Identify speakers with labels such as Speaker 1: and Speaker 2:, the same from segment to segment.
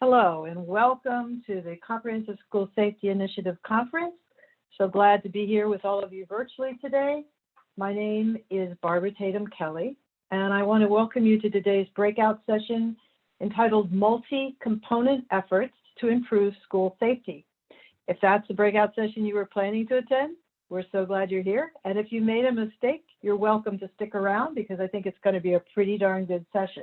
Speaker 1: Hello and welcome to the Comprehensive School Safety Initiative Conference. So glad to be here with all of you virtually today. My name is Barbara Tatum Kelly, and I want to welcome you to today's breakout session entitled Multi-Component Efforts to Improve School Safety. If that's the breakout session you were planning to attend, we're so glad you're here. And if you made a mistake, you're welcome to stick around because I think it's going to be a pretty darn good session.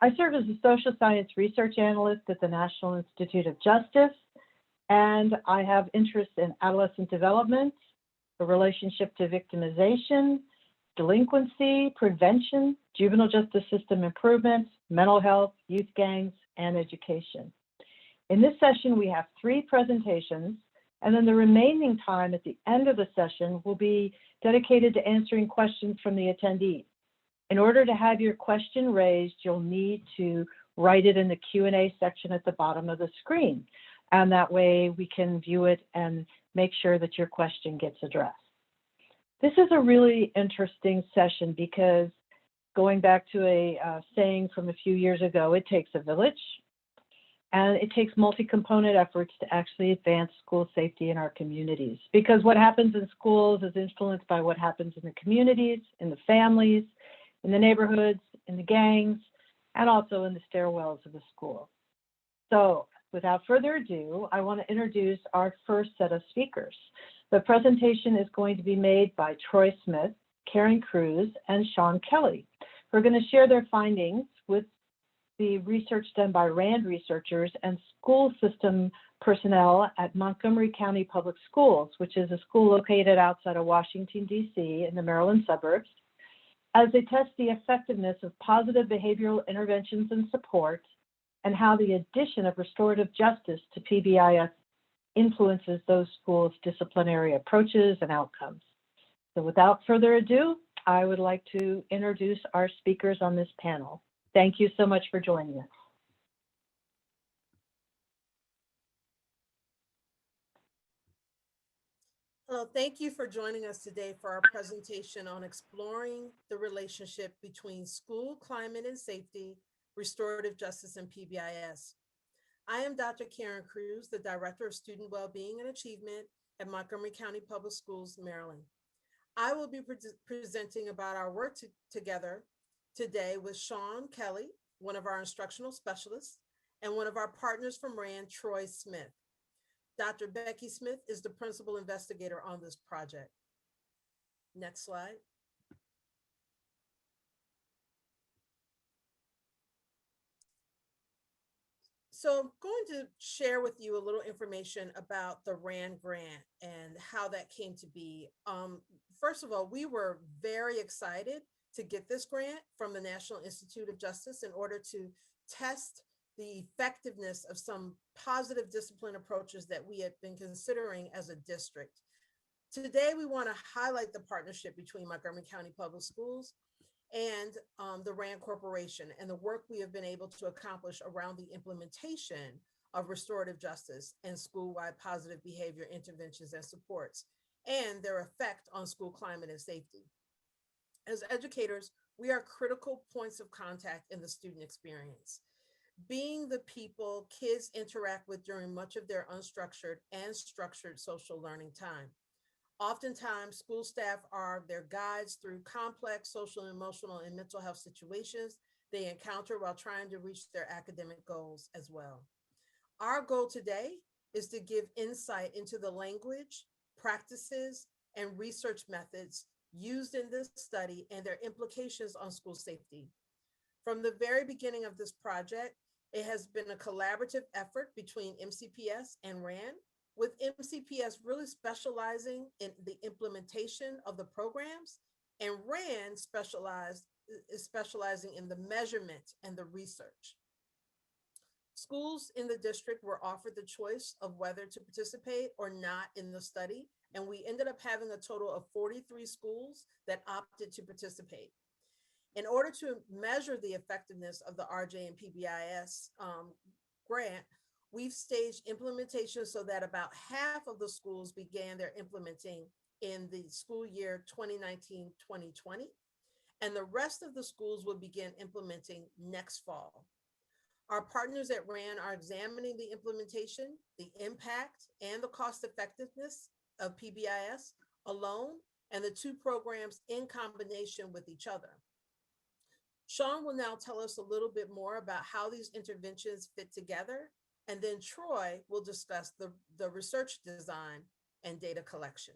Speaker 1: I serve as a social science research analyst at the National Institute of Justice, and I have interests in adolescent development, the relationship to victimization, delinquency, prevention, juvenile justice system improvements, mental health, youth gangs, and education. In this session, we have 3 presentations, and then the remaining time at the end of the session will be dedicated to answering questions from the attendees. In order to have your question raised, you'll need to write it in the Q&A section at the bottom of the screen. And that way we can view it and make sure that your question gets addressed. This is a really interesting session because going back to a saying from a few years ago, it takes a village and it takes multi-component efforts to actually advance school safety in our communities. Because what happens in schools is influenced by what happens in the communities, in the families, in the neighborhoods, in the gangs, and also in the stairwells of the school. So without further ado, I want to introduce our first set of speakers. The presentation is going to be made by Troy Smith, Karen Cruz, and Sean Kelly, who are going to share their findings with the research done by RAND researchers and school system personnel at Montgomery County Public Schools, which is a school located outside of Washington, D.C. in the Maryland suburbs, as they test the effectiveness of positive behavioral interventions and support and how the addition of restorative justice to Pbis influences those schools' disciplinary approaches and outcomes. So without further ado, I would like to introduce our speakers on this panel. Thank you so much for joining us.
Speaker 2: Hello, thank you for joining us today for our presentation on exploring the relationship between school climate and safety, restorative justice, and Pbis. I am Dr. Karen Cruz, the Director of Student Wellbeing and Achievement at Montgomery County Public Schools, Maryland. I will be presenting about our work together today with Sean Kelly, one of our instructional specialists, and one of our partners from RAND, Troy Smith. Dr. Becky Smith is the principal investigator on this project. Next slide. So I'm going to share with you a little information about the RAND grant and how that came to be. First of all, we were very excited to get this grant from the National Institute of Justice in order to test the effectiveness of some positive discipline approaches that we had been considering as a district. Today, we want to highlight the partnership between Montgomery County Public Schools and the RAND Corporation and the work we have been able to accomplish around the implementation of restorative justice and school-wide positive behavior interventions and supports, and their effect on school climate and safety. As educators, we are critical points of contact in the student experience, being the people kids interact with during much of their unstructured and structured social learning time. Oftentimes, school staff are their guides through complex social, emotional, and mental health situations they encounter while trying to reach their academic goals as well. Our goal today is to give insight into the language, practices, and research methods used in this study and their implications on school safety. From the very beginning of this project, it has been a collaborative effort between MCPS and RAND, with MCPS really specializing in the implementation of the programs, and RAND is specializing in the measurement and the research. Schools in the district were offered the choice of whether to participate or not in the study, and we ended up having a total of 43 schools that opted to participate. In order to measure the effectiveness of the RJ and Pbis grant, we've staged implementation so that about half of the schools began their implementing in the school year 2019-2020, and the rest of the schools will begin implementing next fall. Our partners at RAND are examining the implementation, the impact, and the cost effectiveness of PBIS alone and the two programs in combination with each other. Sean will now tell us a little bit more about how these interventions fit together, and then Troy will discuss the research design and data collection.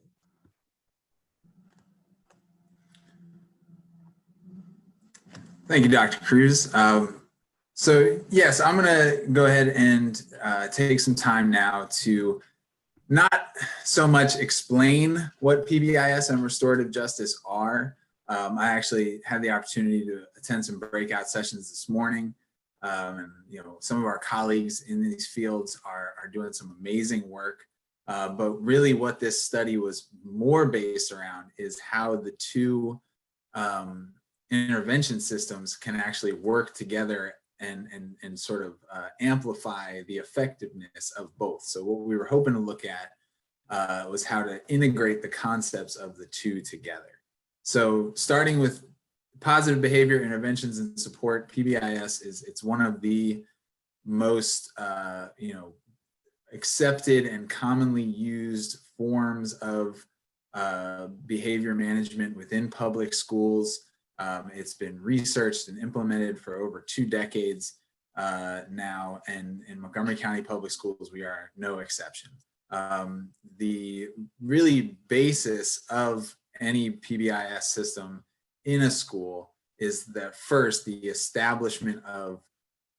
Speaker 3: Thank you, Dr. Cruz. So yes, I'm gonna go ahead and take some time now to not so much explain what PBIS and restorative justice are. I actually had the opportunity to attend some breakout sessions this morning. And some of our colleagues in these fields are doing some amazing work. But really what this study was more based around is how the two intervention systems can actually work together and sort of amplify the effectiveness of both. So what we were hoping to look at was how to integrate the concepts of the two together. So starting with positive behavior interventions and support, PBIS it's one of the most accepted and commonly used forms of behavior management within public schools. It's been researched and implemented for over 2 decades now, and in Montgomery County Public Schools, we are no exception. The really basis of any PBIS system in a school is that first, the establishment of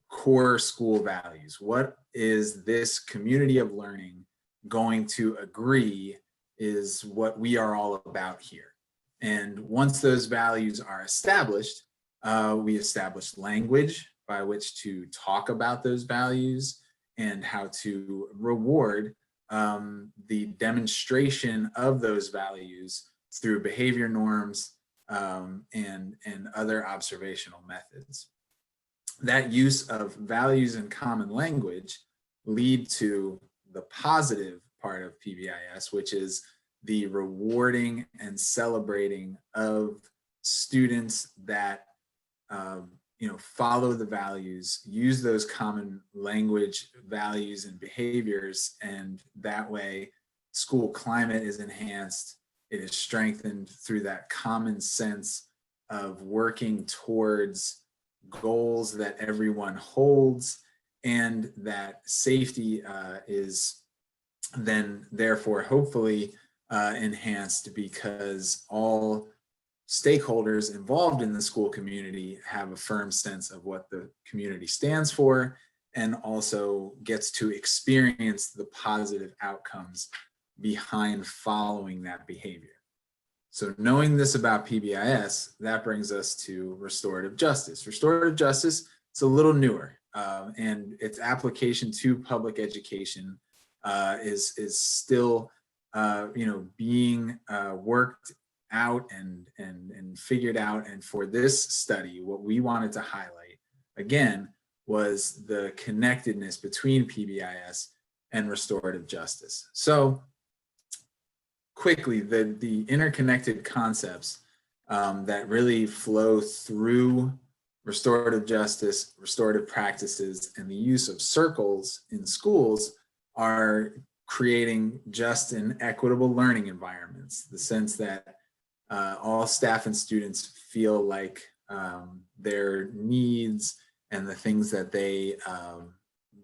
Speaker 3: core school values. What is this community of learning going to agree is what we are all about here? And once those values are established, we establish language by which to talk about those values and how to reward the demonstration of those values through behavior norms and other observational methods. That use of values and common language lead to the positive part of PBIS, which is the rewarding and celebrating of students that follow the values, use those common language, values, and behaviors, and that way school climate is enhanced. It is strengthened through that common sense of working towards goals that everyone holds, and that safety is then therefore hopefully enhanced because all stakeholders involved in the school community have a firm sense of what the community stands for and also gets to experience the positive outcomes behind following that behavior. So knowing this about PBIS, that brings us to restorative justice. Restorative justice, it's a little newer, and its application to public education is still being worked out and figured out. And for this study, what we wanted to highlight again was the connectedness between PBIS and restorative justice. So quickly, the interconnected concepts that really flow through restorative justice, restorative practices, and the use of circles in schools are creating just and equitable learning environments, the sense that all staff and students feel like their needs and the things that they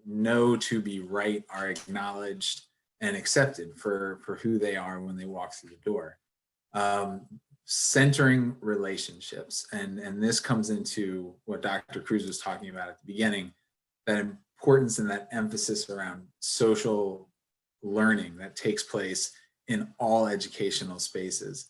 Speaker 3: know to be right are acknowledged and accepted for who they are when they walk through the door. Centering relationships, and this comes into what Dr. Cruz was talking about at the beginning, that importance and that emphasis around social learning that takes place in all educational spaces.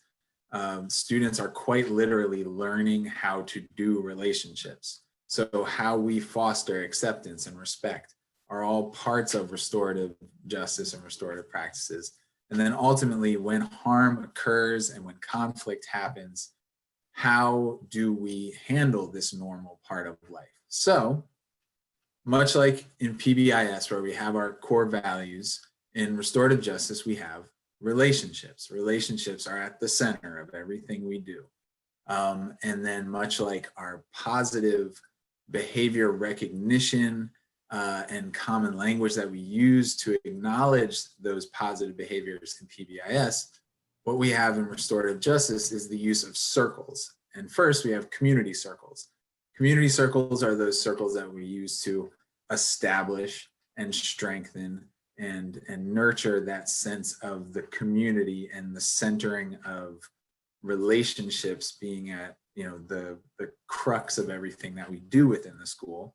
Speaker 3: Students are quite literally learning how to do relationships. So how we foster acceptance and respect are all parts of restorative justice and restorative practices. And then ultimately, when harm occurs and when conflict happens, how do we handle this normal part of life? So much like in PBIS, where we have our core values, in restorative justice, we have relationships. Relationships are at the center of everything we do. And then much like our positive behavior recognition and common language that we use to acknowledge those positive behaviors in PBIS, what we have in restorative justice is the use of circles. And first, we have community circles. Community circles are those circles that we use to establish and strengthen and nurture that sense of the community and the centering of relationships being at, you know, the crux of everything that we do within the school.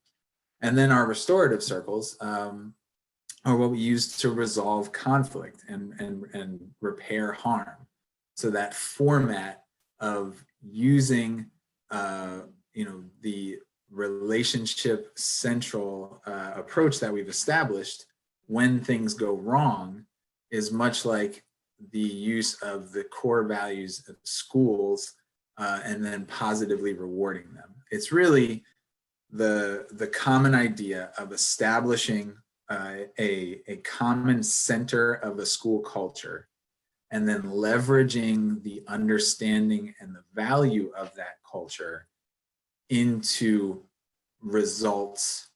Speaker 3: And then our restorative circles are what we use to resolve conflict and repair harm. So that format of using, you know, the relationship central approach that we've established when things go wrong is much like the use of the core values of schools and then positively rewarding them. It's really the common idea of establishing a common center of a school culture and then leveraging the understanding and the value of that culture into results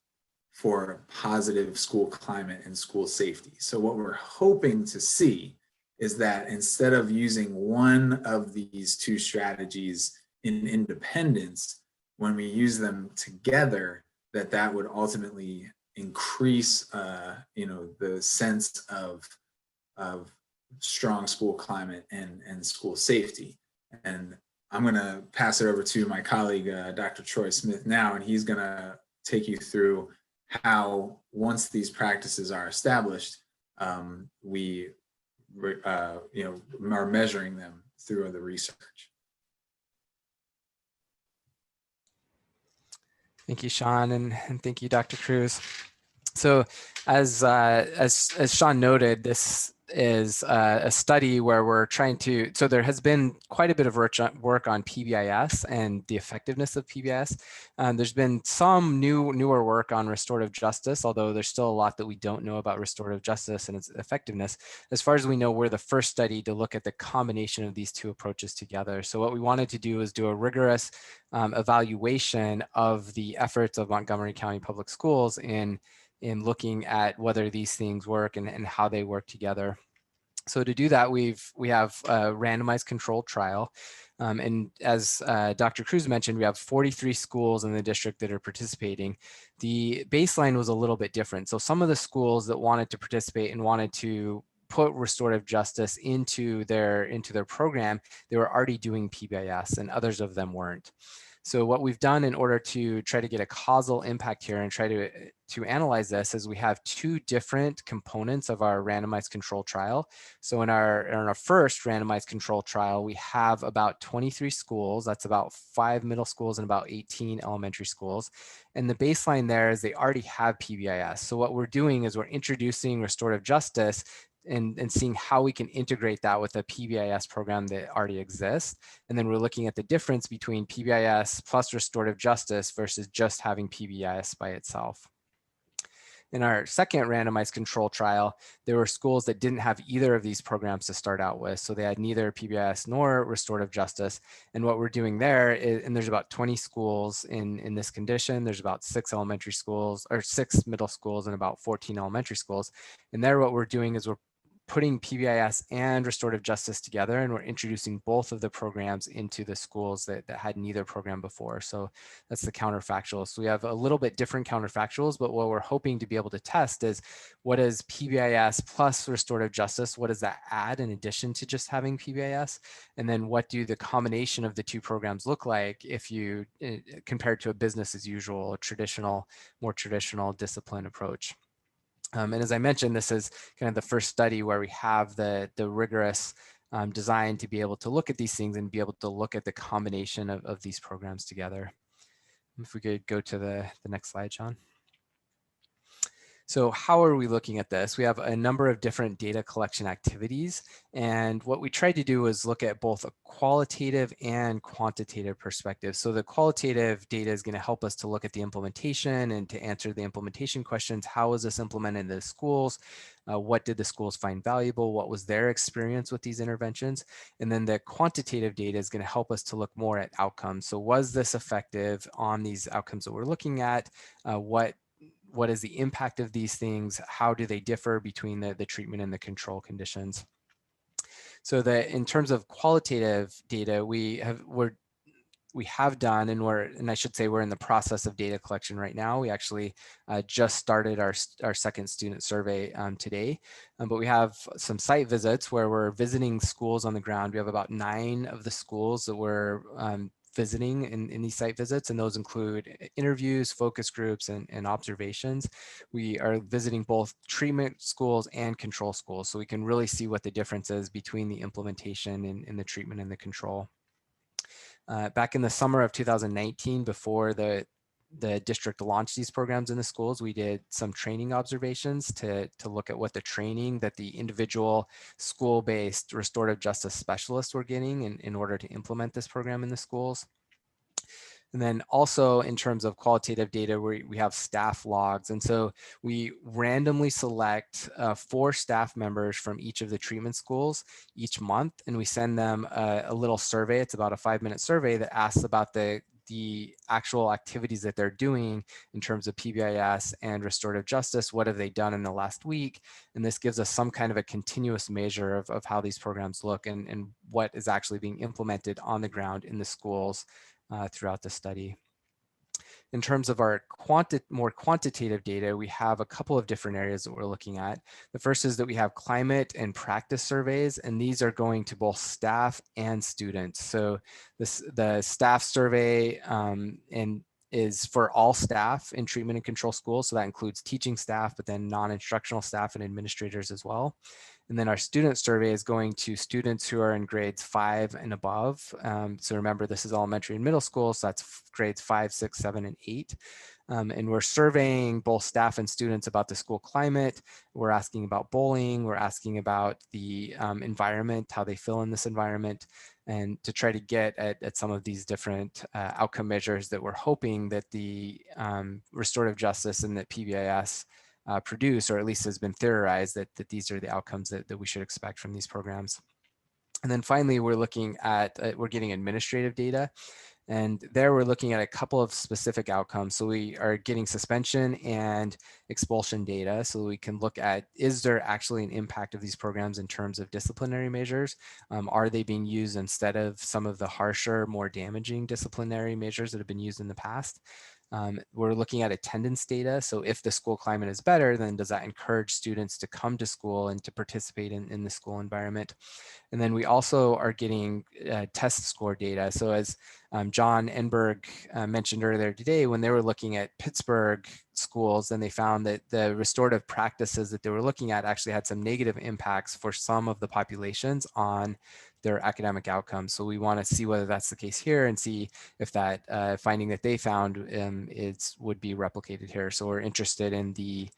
Speaker 3: for positive school climate and school safety. So what we're hoping to see is that instead of using one of these two strategies in independence, when we use them together, that would ultimately increase, you know, the sense of strong school climate and school safety. And I'm going to pass it over to my colleague, Dr. Troy Smith now, and he's going to take you through how, once these practices are established, we you know, are measuring them through the research.
Speaker 4: Thank you, Sean, and thank you, Dr. Cruz. So as Sean noted, this is a study where we're trying to, so there has been quite a bit of work on PBIS and the effectiveness of PBIS. There's been some newer work on restorative justice, although there's still a lot that we don't know about restorative justice and its effectiveness. As far as we know, we're the first study to look at the combination of these two approaches together. So what we wanted to do is do a rigorous evaluation of the efforts of Montgomery County Public Schools in looking at whether these things work and how they work together. So to do that, we have a randomized controlled trial. And as Dr. Cruz mentioned, we have 43 schools in the district that are participating. The baseline was a little bit different. So some of the schools that wanted to participate and wanted to put restorative justice into their program, they were already doing PBIS, and others of them weren't. So what we've done in order to try to get a causal impact here and try to analyze this is we have two different components of our randomized control trial. So in our first randomized control trial, we have about 23 schools. That's about 5 middle schools and about 18 elementary schools. And the baseline there is they already have PBIS. So what we're doing is we're introducing restorative justice and seeing how we can integrate that with a PBIS program that already exists. And then we're looking at the difference between PBIS plus restorative justice versus just having PBIS by itself. In our second randomized control trial, there were schools that didn't have either of these programs to start out with. So they had neither PBIS nor restorative justice. And what we're doing there is, and there's about 20 schools in this condition, there's about 6 elementary schools or 6 middle schools and about 14 elementary schools. And there what we're doing is we're putting PBIS and restorative justice together, and we're introducing both of the programs into the schools that had neither program before. So that's the counterfactual. So we have a little bit different counterfactuals, but what we're hoping to be able to test is what is PBIS plus restorative justice? What does that add in addition to just having PBIS? And then what do the combination of the two programs look like if you compared to a business as usual, more traditional discipline approach? And as I mentioned, this is kind of the first study where we have the rigorous design to be able to look at these things and be able to look at the combination of these programs together. If we could go to the next slide, Sean. So how are we looking at this? We have a number of different data collection activities. And what we tried to do is look at both a qualitative and quantitative perspective. So the qualitative data is going to help us to look at the implementation and to answer the implementation questions. How was this implemented in the schools? What did the schools find valuable? What was their experience with these interventions? And then the quantitative data is going to help us to look more at outcomes. So was this effective on these outcomes that we're looking at? What is the impact of these things? How do they differ between the treatment and the control conditions? So in terms of qualitative data, we have done, and I should say we're in the process of data collection right now. We actually just started our second student survey today, but we have some site visits where we're visiting schools on the ground. We have about 9 of the schools that we're visiting in these site visits, and those include interviews, focus groups, and observations. We are visiting both treatment schools and control schools, so we can really see what the difference is between the implementation and the treatment and the control. Back in the summer of 2019, before the district launched these programs in the schools, we did some training observations to look at what the training that the individual school-based restorative justice specialists were getting in order to implement this program in the schools. And then also in terms of qualitative data, we have staff logs. And so we randomly select 4 staff members from each of the treatment schools each month, and we send them a little survey. It's about a 5-minute survey that asks about the actual activities that they're doing in terms of Pbis and restorative justice. What have they done in the last week? And this gives us some kind of a continuous measure of how these programs look and what is actually being implemented on the ground in the schools throughout the study. In terms of our more quantitative data, we have a couple of different areas that we're looking at. The first is that we have climate and practice surveys, and these are going to both staff and students. So the staff survey is for all staff in treatment and control schools. So that includes teaching staff, but then non-instructional staff and administrators as well. And then our student survey is going to students who are in grades 5 and above. So remember, this is elementary and middle school, so that's grades 5, 6, 7, and 8. And we're surveying both staff and students about the school climate. We're asking about bullying. We're asking about the environment, how they feel in this environment, and to try to get at some of these different outcome measures that we're hoping that the restorative justice and that Pbis produce, or at least has been theorized that these are the outcomes that we should expect from these programs. And then finally, we're looking at, we're getting administrative data. And there we're looking at a couple of specific outcomes. So we are getting suspension and expulsion data so we can look at, is there actually an impact of these programs in terms of disciplinary measures? Are they being used instead of some of the harsher, more damaging disciplinary measures that have been used in the past? We're looking at attendance data. So if the school climate is better, then does that encourage students to come to school and to participate in the school environment? And then we also are getting test score data. So as John Enberg mentioned earlier today, when they were looking at Pittsburgh schools, then they found that the restorative practices that they were looking at actually had some negative impacts for some of the populations on their academic outcomes. So we want to see whether that's the case here and see if that finding that they found would be replicated here. So we're interested in the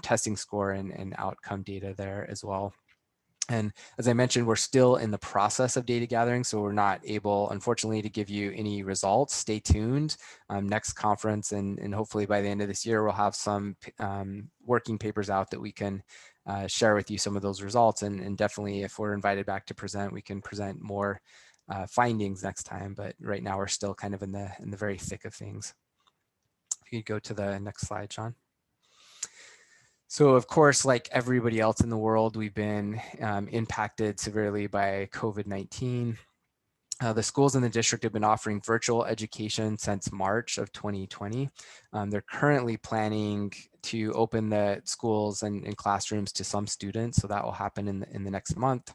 Speaker 4: testing score and outcome data there as well. And as I mentioned, we're still in the process of data gathering, so we're not able, unfortunately, to give you any results. Stay tuned. Next conference, and hopefully by the end of this year, we'll have some working papers out that we can share with you some of those results. And definitely, if we're invited back to present, we can present more findings next time. But right now, we're still kind of in the very thick of things. If you could go to the next slide, Sean. So of course, like everybody else in the world, we've been impacted severely by COVID-19. The schools in the district have been offering virtual education since March of 2020. They're currently planning to open the schools and classrooms to some students, so that will happen in the next month.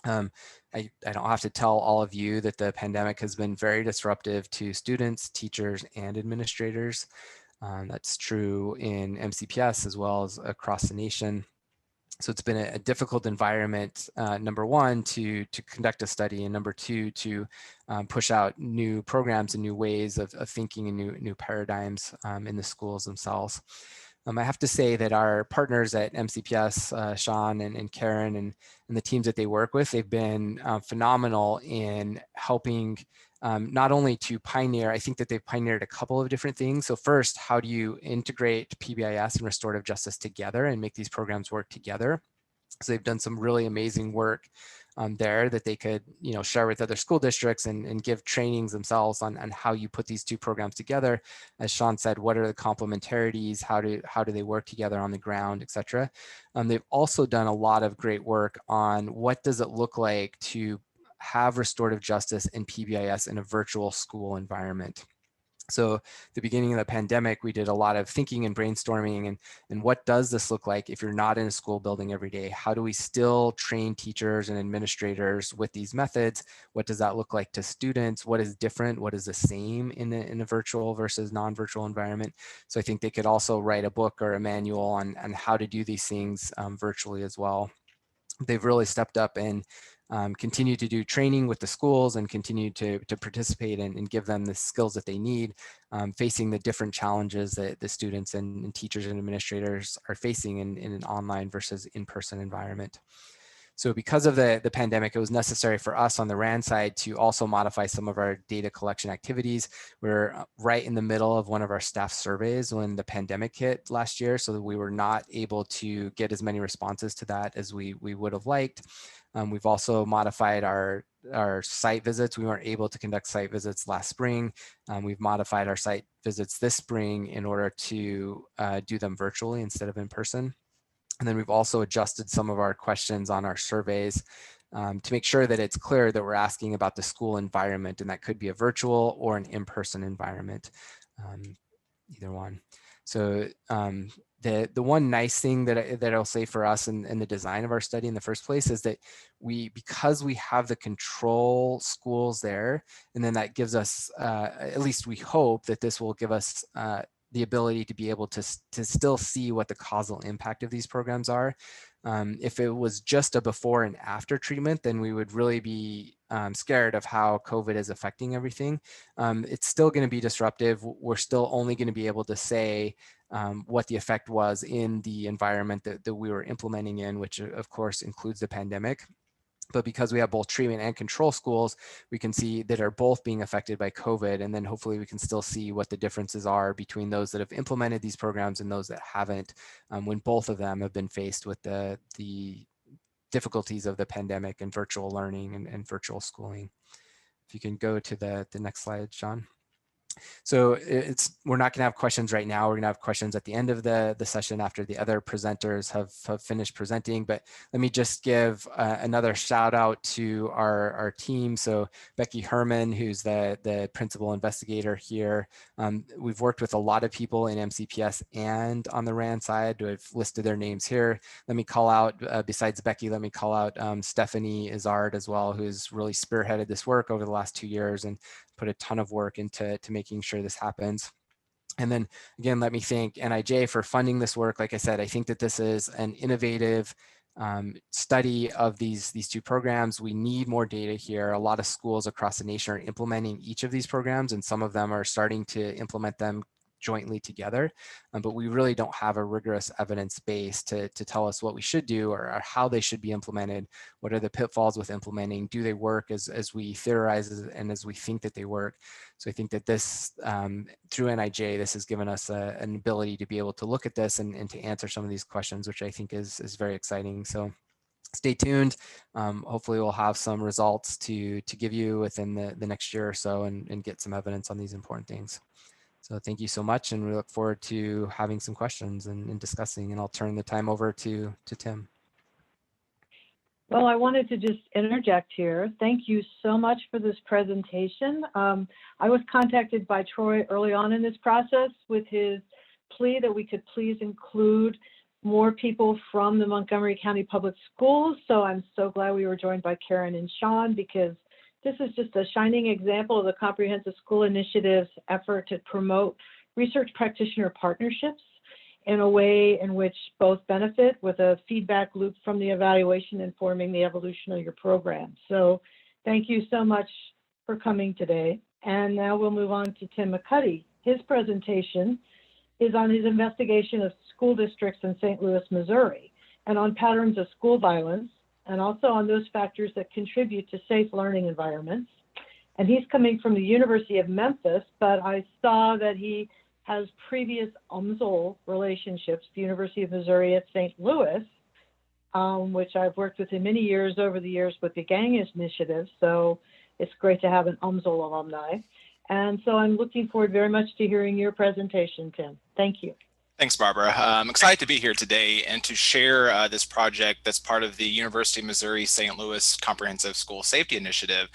Speaker 4: I don't have to tell all of you that the pandemic has been very disruptive to students, teachers, and administrators. That's true in MCPS as well as across the nation. So it's been a difficult environment, number one, to conduct a study, and number two, to push out new programs and new ways of thinking and new paradigms in the schools themselves. I have to say that our partners at MCPS, Sean and Karen and the teams that they work with, they've been phenomenal in helping not only to pioneer, I think that they've pioneered a couple of different things. So first, how do you integrate PBIS and restorative justice together and make these programs work together? So they've done some really amazing work there that they could, share with other school districts and give trainings themselves on how you put these two programs together. As Sean said, what are the complementarities? How do they work together on the ground, et cetera. They've also done a lot of great work on what does it look like to have restorative justice and PBIS in a virtual school environment. So the beginning of the pandemic, we did a lot of thinking and brainstorming and what does this look like if you're not in a school building every day? How do we still train teachers and administrators with these methods? What does that look like to students? What is different? What is the same in a virtual versus non-virtual environment? So I think they could also write a book or a manual on how to do these things virtually as well. They've really stepped up and continue to do training with the schools and continue to participate and give them the skills that they need, facing the different challenges that the students and teachers and administrators are facing in an online versus in-person environment. So because of the pandemic, it was necessary for us on the RAND side to also modify some of our data collection activities. We're right in the middle of one of our staff surveys when the pandemic hit last year, so that we were not able to get as many responses to that as we would have liked. We've also modified our site visits. We weren't able to conduct site visits last spring. We've modified our site visits this spring in order to do them virtually instead of in person. And then we've also adjusted some of our questions on our surveys to make sure that it's clear that we're asking about the school environment, and that could be a virtual or an in-person environment, either one. So the one nice thing that I'll say for us in the design of our study in the first place is that because we have the control schools there, and then that gives us, at least we hope that this will give us the ability to be able to still see what the causal impact of these programs are. If it was just a before and after treatment, then we would really be scared of how COVID is affecting everything. It's still going to be disruptive. We're still only going to be able to say what the effect was in the environment that we were implementing in, which of course includes the pandemic. But because we have both treatment and control schools, we can see that are both being affected by COVID. And then hopefully we can still see what the differences are between those that have implemented these programs and those that haven't, when both of them have been faced with the difficulties of the pandemic and virtual learning and virtual schooling. If you can go to the next slide, Sean. So we're not going to have questions right now. We're going to have questions at the end of the session after the other presenters have finished presenting. But let me just give another shout out to our team. So Becky Herman, who's the principal investigator here. We've worked with a lot of people in MCPS and on the RAND side. We've listed their names here. Let me call out, besides Becky, let me call out Stephanie Izard as well, who's really spearheaded this work over the last 2 years and put a ton of work into making sure this happens. And then again, let me thank NIJ for funding this work. Like I said, I think that this is an innovative study of these two programs. We need more data here. A lot of schools across the nation are implementing each of these programs, and some of them are starting to implement them jointly together, but we really don't have a rigorous evidence base to tell us what we should do or how they should be implemented. What are the pitfalls with implementing? Do they work as we theorize and as we think that they work? So I think that this, through NIJ, this has given us an ability to be able to look at this and to answer some of these questions, which I think is very exciting. So stay tuned. Hopefully we'll have some results to give you within the next year or so and get some evidence on these important things. So thank you so much, and we look forward to having some questions and discussing, and I'll turn the time over to Tim.
Speaker 1: Well, I wanted to just interject here. Thank you so much for this presentation. I was contacted by Troy early on in this process with his plea that we could please include more people from the Montgomery County Public Schools. So I'm so glad we were joined by Karen and Sean, because this is just a shining example of the Comprehensive School Initiative's effort to promote research practitioner partnerships in a way in which both benefit, with a feedback loop from the evaluation informing the evolution of your program. So thank you so much for coming today. And now we'll move on to Tim McCuddy. His presentation is on his investigation of school districts in St. Louis, Missouri, and on patterns of school violence, and also on those factors that contribute to safe learning environments. And he's coming from the University of Memphis, but I saw that he has previous UMSL relationships, the University of Missouri at St. Louis, which I've worked with in many years over the years with the gang initiative. So it's great to have an UMSL alumni. And so I'm looking forward very much to hearing your presentation, Tim. Thank you.
Speaker 5: Thanks, Barbara. I'm excited to be here today and to share this project that's part of the University of Missouri St. Louis Comprehensive School Safety Initiative.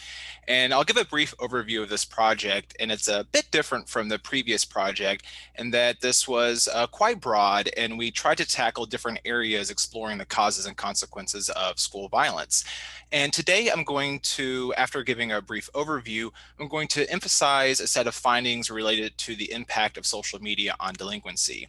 Speaker 5: And I'll give a brief overview of this project, and it's a bit different from the previous project in that this was quite broad, and we tried to tackle different areas exploring the causes and consequences of school violence. And today I'm going to, after giving a brief overview, I'm going to emphasize a set of findings related to the impact of social media on delinquency.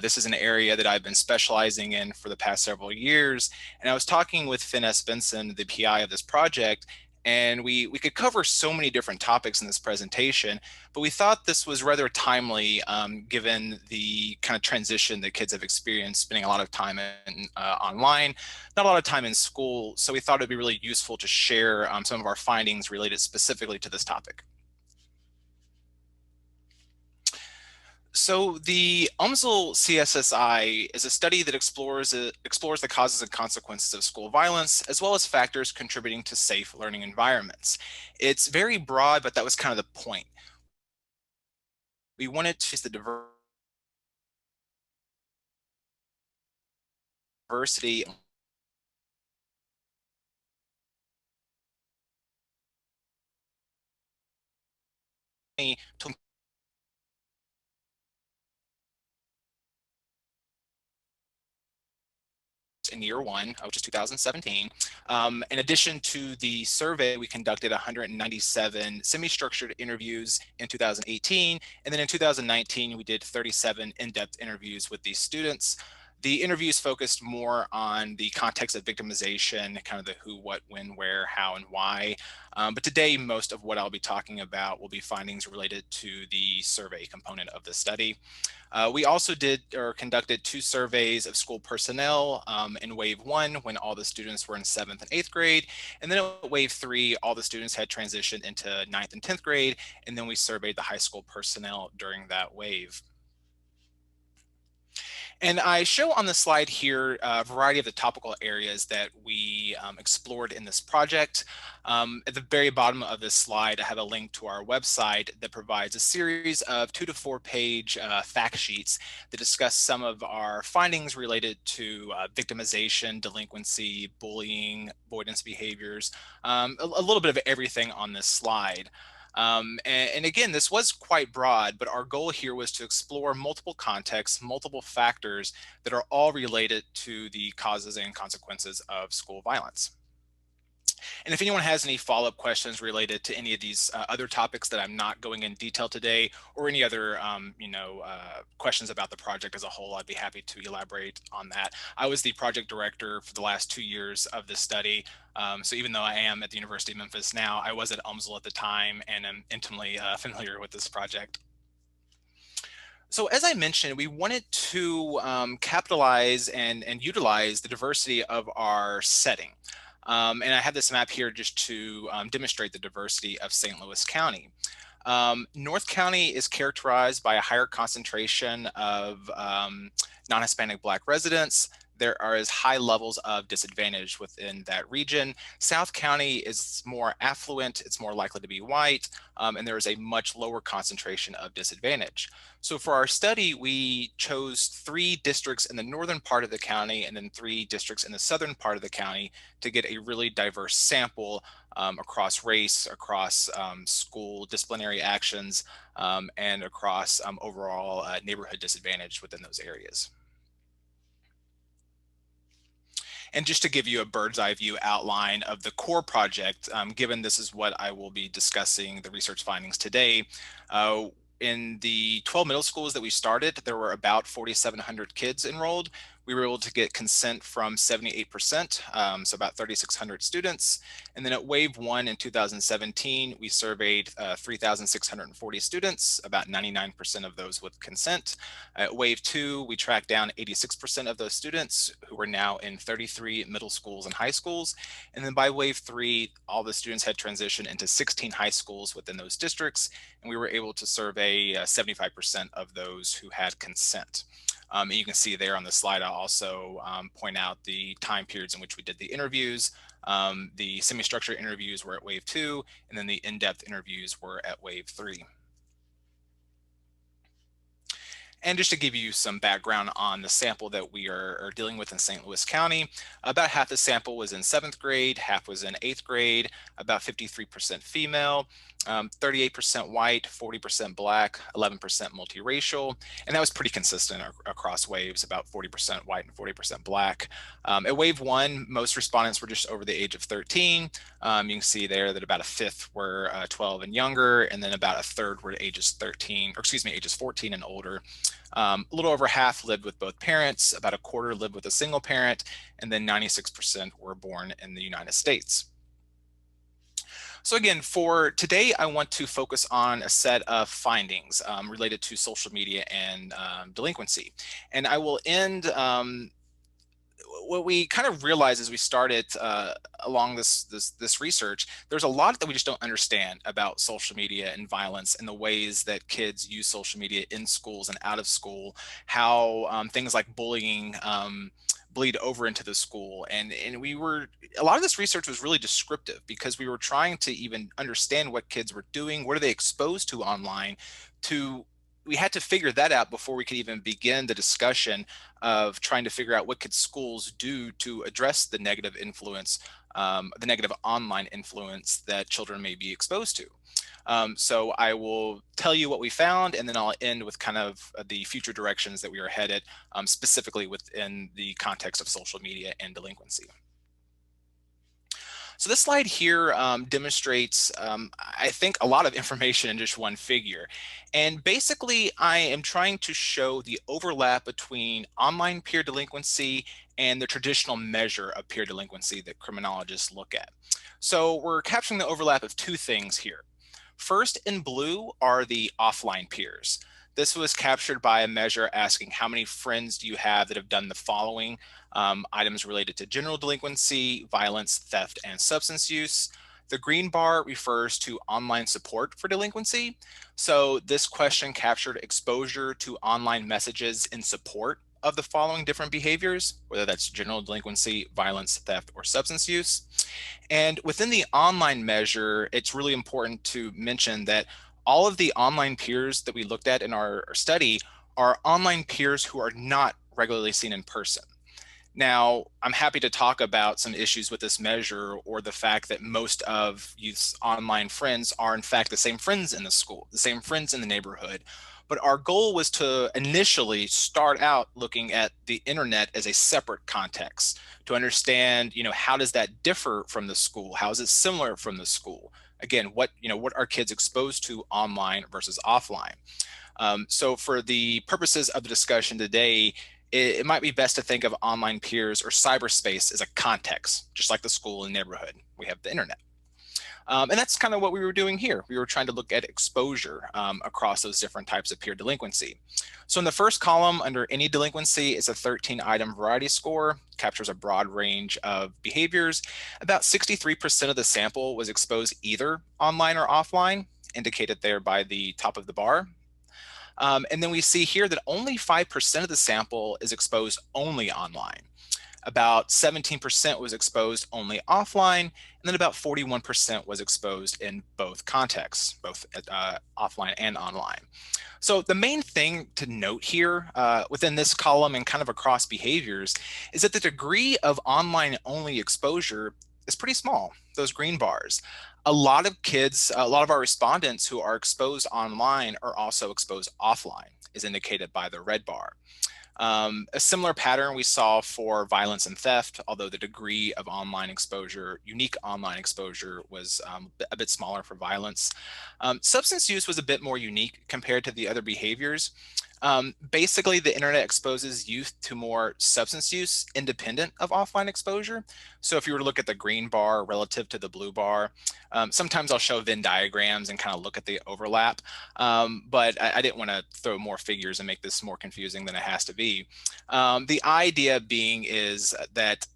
Speaker 5: This is an area that I've been specializing in for the past several years. And I was talking with Finesse Benson, the PI of this project, and we could cover so many different topics in this presentation, but we thought this was rather timely given the kind of transition that kids have experienced, spending a lot of time online, not a lot of time in school. So we thought it'd be really useful to share some of our findings related specifically to this topic. So the UMSL CSSI is a study that explores the causes and consequences of school violence, as well as factors contributing to safe learning environments. It's very broad, but that was kind of the point. We wanted to use the diversity to in year one, which is 2017. In addition to the survey, we conducted 197 semi-structured interviews in 2018. And then in 2019, we did 37 in-depth interviews with these students. The interviews focused more on the context of victimization, kind of the who, what, when, where, how, and why. But today, most of what I'll be talking about will be findings related to the survey component of the study. We also conducted 2 surveys of school personnel in wave 1 when all the students were in 7th and 8th grade. And then at wave 3, all the students had transitioned into 9th and 10th grade. And then we surveyed the high school personnel during that wave. And I show on the slide here a variety of the topical areas that we explored in this project. At the very bottom of this slide, I have a link to our website that provides a series of 2 to 4 page fact sheets that discuss some of our findings related to victimization, delinquency, bullying, avoidance behaviors, a little bit of everything on this slide. And again, this was quite broad, but our goal here was to explore multiple contexts, multiple factors that are all related to the causes and consequences of school violence. And if anyone has any follow-up questions related to any of these other topics that I'm not going in detail today, or any other questions about the project as a whole, I'd be happy to elaborate on that. I was the project director for the last 2 years of this study. So even though I am at the University of Memphis now, I was at UMSL at the time and am intimately familiar with this project. So as I mentioned, we wanted to capitalize and utilize the diversity of our setting. And I have this map here just to demonstrate the diversity of St. Louis County. North County is characterized by a higher concentration of non-Hispanic Black residents. There are high levels of disadvantage within that region. South County is more affluent, it's more likely to be white, and there is a much lower concentration of disadvantage. So for our study, we chose 3 districts in the northern part of the county and then 3 districts in the southern part of the county to get a really diverse sample across race, across school disciplinary actions, and across overall neighborhood disadvantage within those areas. And just to give you a bird's eye view outline of the core project, given this is what I will be discussing the research findings today, in the 12 middle schools that we started, there were about 4,700 kids enrolled. We were able to get consent from 78%, so about 3,600 students. And then at wave 1 in 2017, we surveyed 3,640 students, about 99% of those with consent. At wave 2, we tracked down 86% of those students who were now in 33 middle schools and high schools. And then by wave 3, all the students had transitioned into 16 high schools within those districts, and we were able to survey 75% of those who had consent. And you can see there on the slide, I'll also point out the time periods in which we did the interviews. The semi-structured interviews were at wave 2, and then the in-depth interviews were at wave 3. And just to give you some background on the sample that we are dealing with in St. Louis County, about half the sample was in 7th grade, half was in 8th grade, about 53% female, 38% white, 40% black, 11% multiracial, and that was pretty consistent across waves, about 40% white and 40% black. At wave 1, most respondents were just over the age of 13. You can see there that about a fifth were 12 and younger, and then about a third were ages 14 and older. A little over half lived with both parents, about a quarter lived with a single parent, and then 96% were born in the United States. So again, for today, I want to focus on a set of findings related to social media and delinquency. And I will end what we kind of realized as we started along this research, there's a lot that we just don't understand about social media and violence and the ways that kids use social media in schools and out of school, how things like bullying bleed over into the school. And a lot of this research was really descriptive because we were trying to even understand what kids were doing, what are they exposed to online. We had to figure that out before we could even begin the discussion of trying to figure out what could schools do to address the negative influence, the negative online influence that children may be exposed to. So I will tell you what we found, and then I'll end with kind of the future directions that we are headed, specifically within the context of social media and delinquency. So this slide here demonstrates, I think, a lot of information in just one figure. And basically, I am trying to show the overlap between online peer delinquency and the traditional measure of peer delinquency that criminologists look at. So we're capturing the overlap of two things here. First, in blue are the offline peers. This was captured by a measure asking how many friends do you have that have done the following items related to general delinquency, violence, theft, and substance use. The green bar refers to online support for delinquency. So this question captured exposure to online messages in support of the following different behaviors, whether that's general delinquency, violence, theft, or substance use. And within the online measure, it's really important to mention that all of the online peers that we looked at in our study are online peers who are not regularly seen in person. Now, I'm happy to talk about some issues with this measure or the fact that most of youth's online friends are in fact the same friends in the school, the same friends in the neighborhood. But our goal was to initially start out looking at the internet as a separate context to understand, how does that differ from the school? How is it similar from the school? Again, what are kids exposed to online versus offline? So for the purposes of the discussion today, it might be best to think of online peers or cyberspace as a context, just like the school and neighborhood. We have the internet. And that's kind of what we were doing here. We were trying to look at exposure across those different types of peer delinquency. So in the first column, under any delinquency, is a 13-item variety score, captures a broad range of behaviors. About 63% of the sample was exposed either online or offline, indicated there by the top of the bar. And then we see here that only 5% of the sample is exposed only online. About 17% was exposed only offline, and then about 41% was exposed in both contexts, both offline and online. So the main thing to note here within this column and kind of across behaviors is that the degree of online only exposure is pretty small, those green bars. A lot of kids, a lot of our respondents who are exposed online are also exposed offline, as indicated by the red bar. A similar pattern we saw for violence and theft, although the degree of online exposure, unique online exposure, was a bit smaller for violence. Substance use was a bit more unique compared to the other behaviors. Basically, the internet exposes youth to more substance use independent of offline exposure. So if you were to look at the green bar relative to the blue bar, sometimes I'll show Venn diagrams and kind of look at the overlap, but I didn't want to throw more figures and make this more confusing than it has to be. The idea being is that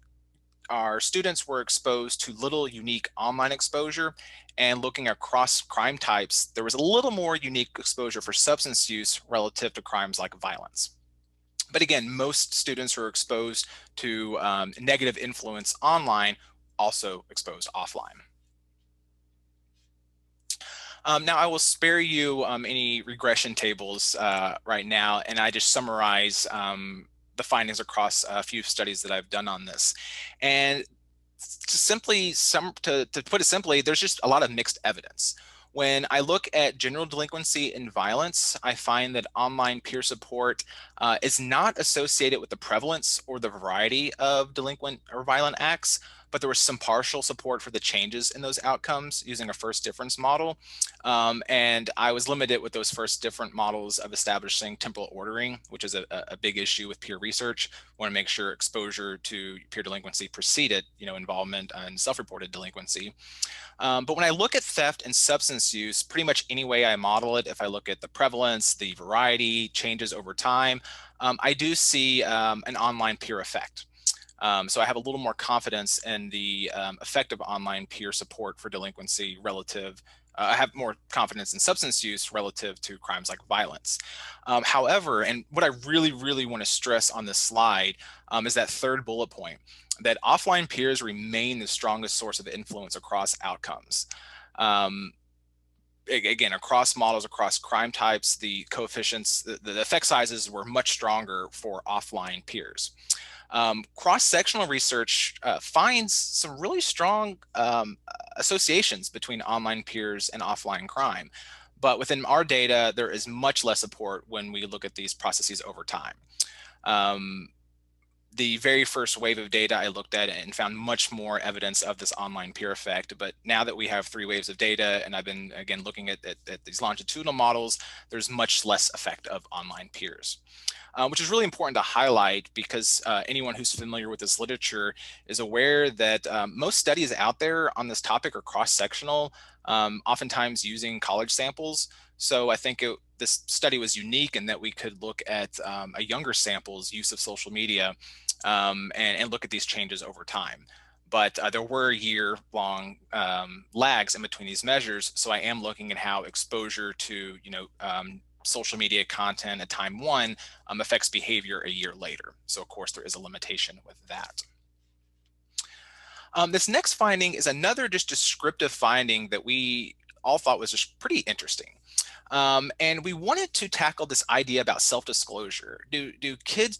Speaker 5: our students were exposed to little unique online exposure, and looking across crime types, there was a little more unique exposure for substance use relative to crimes like violence. But again, most students who are exposed to negative influence online also exposed offline. Now I will spare you any regression tables right now, and I just summarize the findings across a few studies that I've done on this. And to put it simply, there's just a lot of mixed evidence. When I look at general delinquency and violence, I find that online peer support is not associated with the prevalence or the variety of delinquent or violent acts, but there was some partial support for the changes in those outcomes using a first difference model. And I was limited with those first different models of establishing temporal ordering, which is a big issue with peer research. We want to make sure exposure to peer delinquency preceded, involvement in self-reported delinquency. But when I look at theft and substance use, pretty much any way I model it, if I look at the prevalence, the variety, changes over time, I do see an online peer effect. So I have a little more confidence in the effect of online peer support for delinquency relative. I have more confidence in substance use relative to crimes like violence. However, and what I really, really want to stress on this slide is that third bullet point, that offline peers remain the strongest source of influence across outcomes. Again, across models, across crime types, the coefficients, the effect sizes were much stronger for offline peers. Cross-sectional research finds some really strong associations between online peers and offline crime. But within our data, there is much less support when we look at these processes over time. The very first wave of data I looked at and found much more evidence of this online peer effect. But now that we have 3 waves of data, and I've been, again, looking at these longitudinal models, there's much less effect of online peers. Which is really important to highlight because anyone who's familiar with this literature is aware that most studies out there on this topic are cross-sectional, oftentimes using college samples. So I think this study was unique in that we could look at a younger sample's use of social media and look at these changes over time. But there were year-long lags in between these measures. So I am looking at how exposure to, social media content at time 1 affects behavior a year later. So of course there is a limitation with that. This next finding is another just descriptive finding that we all thought was just pretty interesting. And we wanted to tackle this idea about self-disclosure. Do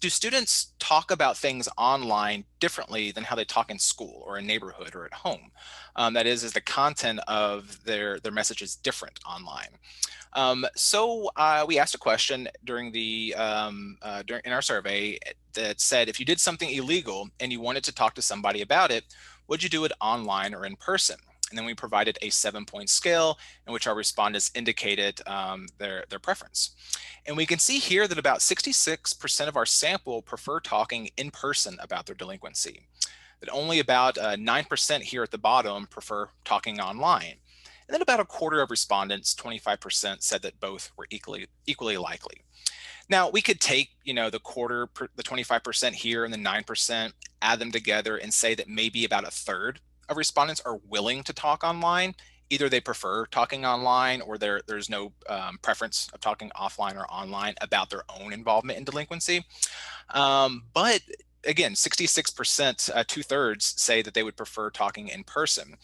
Speaker 5: students talk about things online differently than how they talk in school or in neighborhood or at home? That is the content of their message is different online. So we asked a question during in our survey that said, if you did something illegal and you wanted to talk to somebody about it, would you do it online or in person? And then we provided a 7-point scale in which our respondents indicated their preference. And we can see here that about 66% of our sample prefer talking in person about their delinquency. That only about 9% here at the bottom prefer talking online. And then about a quarter of respondents, 25%, said that both were equally likely. Now we could take, the quarter, the 25% here and the 9%, add them together and say that maybe about a third of respondents are willing to talk online. Either they prefer talking online or there's no preference of talking offline or online about their own involvement in delinquency. But again, 66%, 2/3 say that they would prefer talking in person.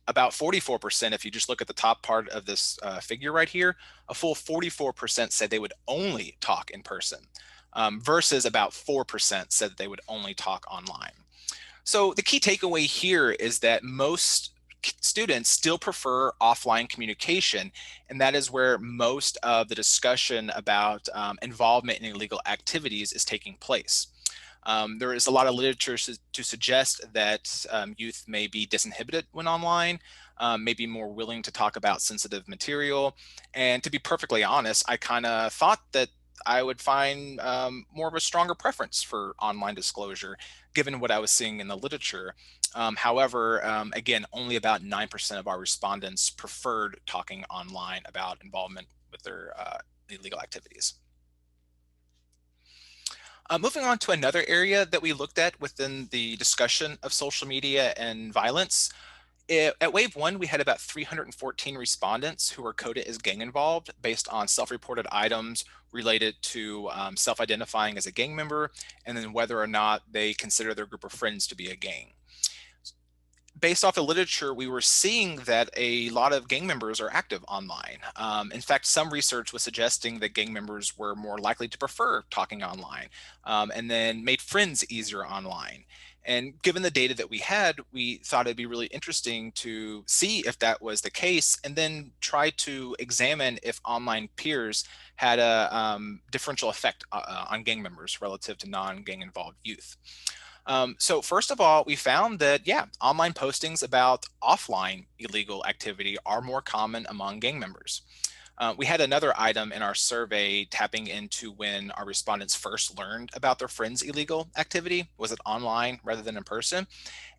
Speaker 5: About 44%, if you just look at the top part of this figure right here, a full 44% said they would only talk in person, versus about 4% said they would only talk online. So the key takeaway here is that most students still prefer offline communication, and that is where most of the discussion about involvement in illegal activities is taking place. There is a lot of literature to suggest that youth may be disinhibited when online, may be more willing to talk about sensitive material. And to be perfectly honest, I kind of thought that I would find more of a stronger preference for online disclosure, given what I was seeing in the literature. However, again, only about 9% of our respondents preferred talking online about involvement with their illegal activities. Moving on to another area that we looked at within the discussion of social media and violence. At Wave 1, we had about 314 respondents who were coded as gang involved based on self-reported items related to self-identifying as a gang member, and then whether or not they consider their group of friends to be a gang. Based off the literature, we were seeing that a lot of gang members are active online. In fact, some research was suggesting that gang members were more likely to prefer talking online, and then made friends easier online. And given the data that we had, we thought it'd be really interesting to see if that was the case, and then try to examine if online peers had a differential effect on gang members relative to non-gang involved youth. So first of all, we found that, yeah, online postings about offline illegal activity are more common among gang members. We had another item in our survey tapping into when our respondents first learned about their friends' illegal activity. Was it online rather than in person?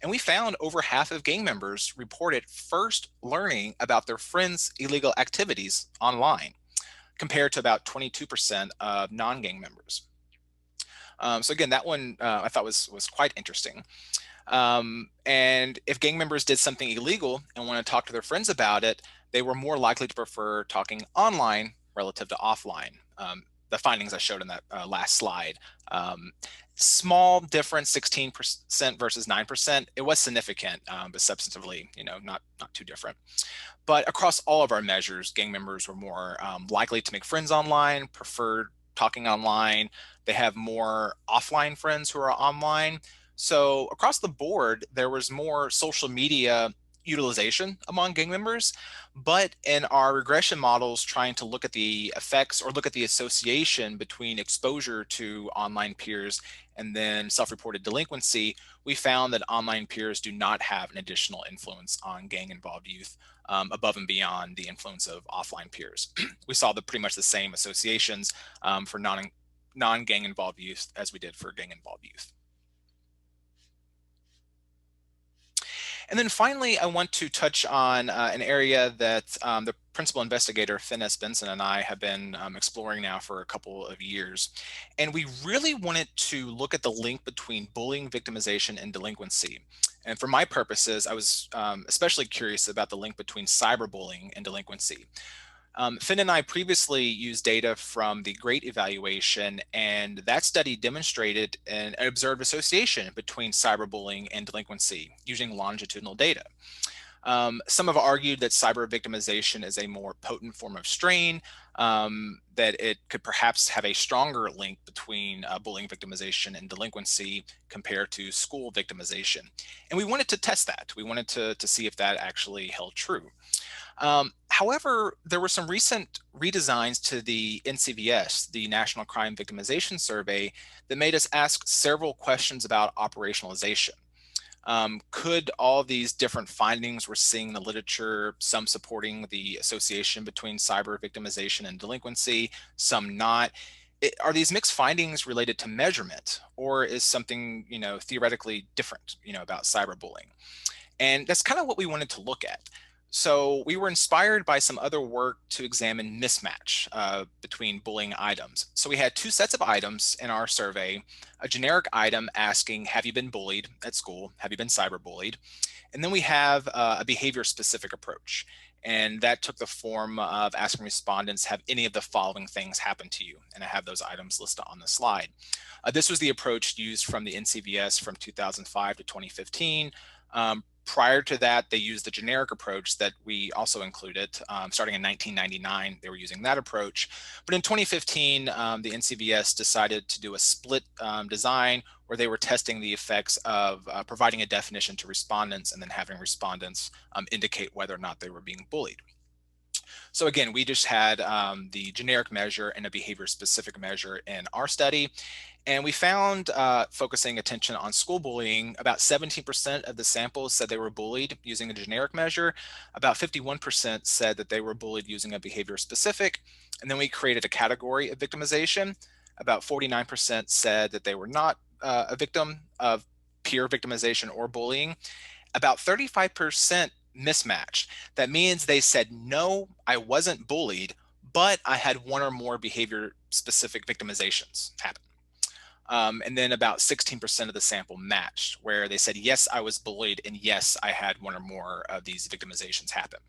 Speaker 5: And we found over half of gang members reported first learning about their friends' illegal activities online, compared to about 22% of non-gang members. So again, that one I thought was quite interesting. And if gang members did something illegal and want to talk to their friends about it, they were more likely to prefer talking online relative to offline. The findings I showed in that last slide. Small difference, 16% versus 9%. It was significant, but substantively, not too different. But across all of our measures, gang members were more likely to make friends online, preferred talking online. They have more offline friends who are online. So across the board, there was more social media utilization among gang members, but in our regression models trying to look at the effects or look at the association between exposure to online peers and then self-reported delinquency, we found that online peers do not have an additional influence on gang involved youth above and beyond the influence of offline peers. We saw pretty much the same associations for non-gang involved youth as we did for gang involved youth. And then finally, I want to touch on an area that the principal investigator, Finnes Benson, and I have been exploring now for a couple of years. And we really wanted to look at the link between bullying, victimization, and delinquency. And for my purposes, I was especially curious about the link between cyberbullying and delinquency. Finn and I previously used data from the GREAT evaluation, and that study demonstrated an observed association between cyberbullying and delinquency using longitudinal data. Some have argued that cyber victimization is a more potent form of strain, that it could perhaps have a stronger link between bullying victimization and delinquency compared to school victimization. And we wanted to test that. We wanted to see if that actually held true. However, there were some recent redesigns to the NCVS, the National Crime Victimization Survey, that made us ask several questions about operationalization. Could all these different findings we're seeing in the literature, some supporting the association between cyber victimization and delinquency, some not, are these mixed findings related to measurement, or is something theoretically different about cyberbullying? And that's kind of what we wanted to look at. So we were inspired by some other work to examine mismatch between bullying items. So we had two sets of items in our survey, a generic item asking, have you been bullied at school? Have you been cyberbullied? And then we have a behavior specific approach. And that took the form of asking respondents, have any of the following things happened to you? And I have those items listed on the slide. This was the approach used from the NCVS from 2005 to 2015. Prior to that, they used the generic approach that we also included. Starting in 1999, they were using that approach. But in 2015, the NCBS decided to do a split design where they were testing the effects of providing a definition to respondents and then having respondents indicate whether or not they were being bullied. So again, we just had the generic measure and a behavior-specific measure in our study. And we found, focusing attention on school bullying, about 17% of the samples said they were bullied using a generic measure. About 51% said that they were bullied using a behavior-specific. And then we created a category of victimization. About 49% said that they were not a victim of peer victimization or bullying. About 35% mismatched. That means they said, no, I wasn't bullied, but I had one or more behavior-specific victimizations happen. And then about 16% of the sample matched, where they said, yes, I was bullied, and yes, I had one or more of these victimizations happen.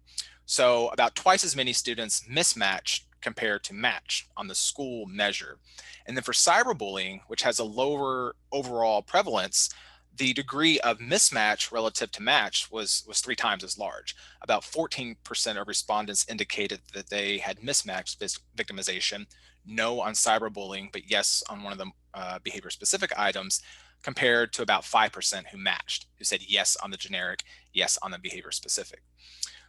Speaker 5: So about twice as many students mismatched compared to match on the school measure. And then for cyberbullying, which has a lower overall prevalence, the degree of mismatch relative to match was 3 times as large. About 14% of respondents indicated that they had mismatched victimization, no on cyberbullying, but yes on one of the behavior-specific items, compared to about 5% who matched, who said yes on the generic, yes on the behavior-specific.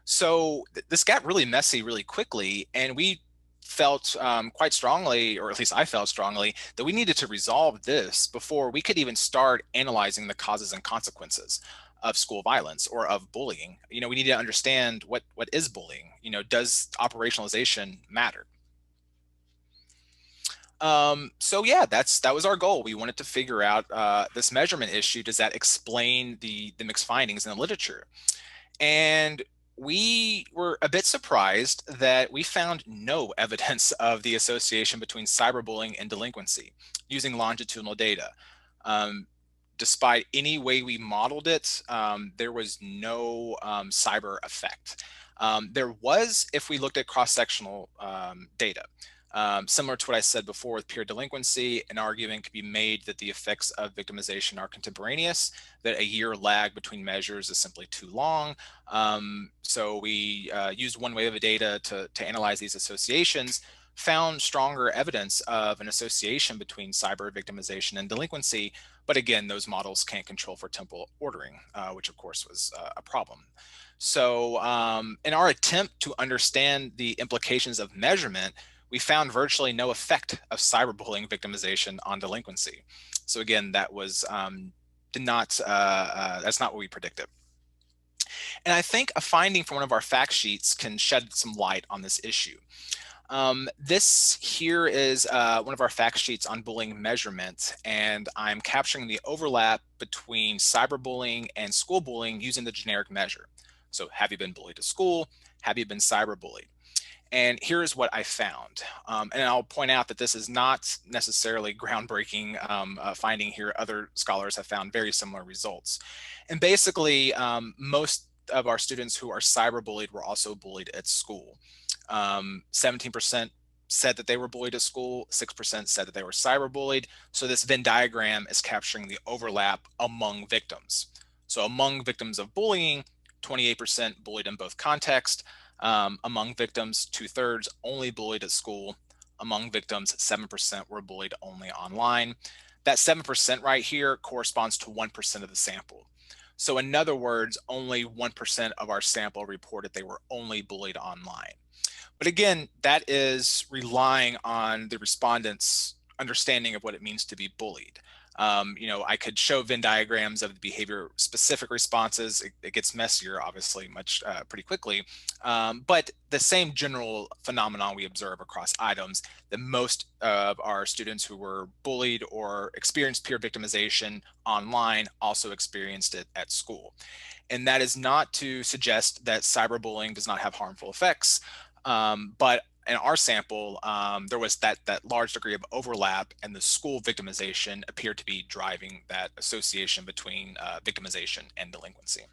Speaker 5: So this got really messy really quickly, and we felt quite strongly, or at least I felt strongly, that we needed to resolve this before we could even start analyzing the causes and consequences of school violence or of bullying. You know, we need to understand what is bullying. You know, does operationalization matter? So yeah, that was our goal. We wanted to figure out this measurement issue. Does that explain the mixed findings in the literature? And we were a bit surprised that we found no evidence of the association between cyberbullying and delinquency using longitudinal data. Despite any way we modeled it, there was no cyber effect. There was, if we looked at cross-sectional data. Similar to what I said before with peer delinquency, an argument could be made that the effects of victimization are contemporaneous, that a year lag between measures is simply too long. So we used one way of the data to analyze these associations, found stronger evidence of an association between cyber victimization and delinquency. But again, those models can't control for temporal ordering, which of course was a problem. So in our attempt to understand the implications of measurement, we found virtually no effect of cyberbullying victimization on delinquency. So again, that was that's not what we predicted. And I think a finding from one of our fact sheets can shed some light on this issue. This here is one of our fact sheets on bullying measurement, and I'm capturing the overlap between cyberbullying and school bullying using the generic measure. So have you been bullied at school? Have you been cyberbullied? And here's what I found. And I'll point out that this is not necessarily groundbreaking finding here. Other scholars have found very similar results. And basically, most of our students who are cyberbullied were also bullied at school. 17% said that they were bullied at school, 6% said that they were cyberbullied. So this Venn diagram is capturing the overlap among victims. So among victims of bullying, 28% bullied in both contexts. Among victims, 2/3 only bullied at school. Among victims, 7% were bullied only online. That 7% right here corresponds to 1% of the sample. So in other words, only 1% of our sample reported they were only bullied online. But again, that is relying on the respondents' understanding of what it means to be bullied. You know, I could show Venn diagrams of the behavior-specific responses. It gets messier, obviously, pretty quickly. But the same general phenomenon we observe across items, that most of our students who were bullied or experienced peer victimization online also experienced it at school. And that is not to suggest that cyberbullying does not have harmful effects, but in our sample, there was that large degree of overlap, and the school victimization appeared to be driving that association between victimization and delinquency.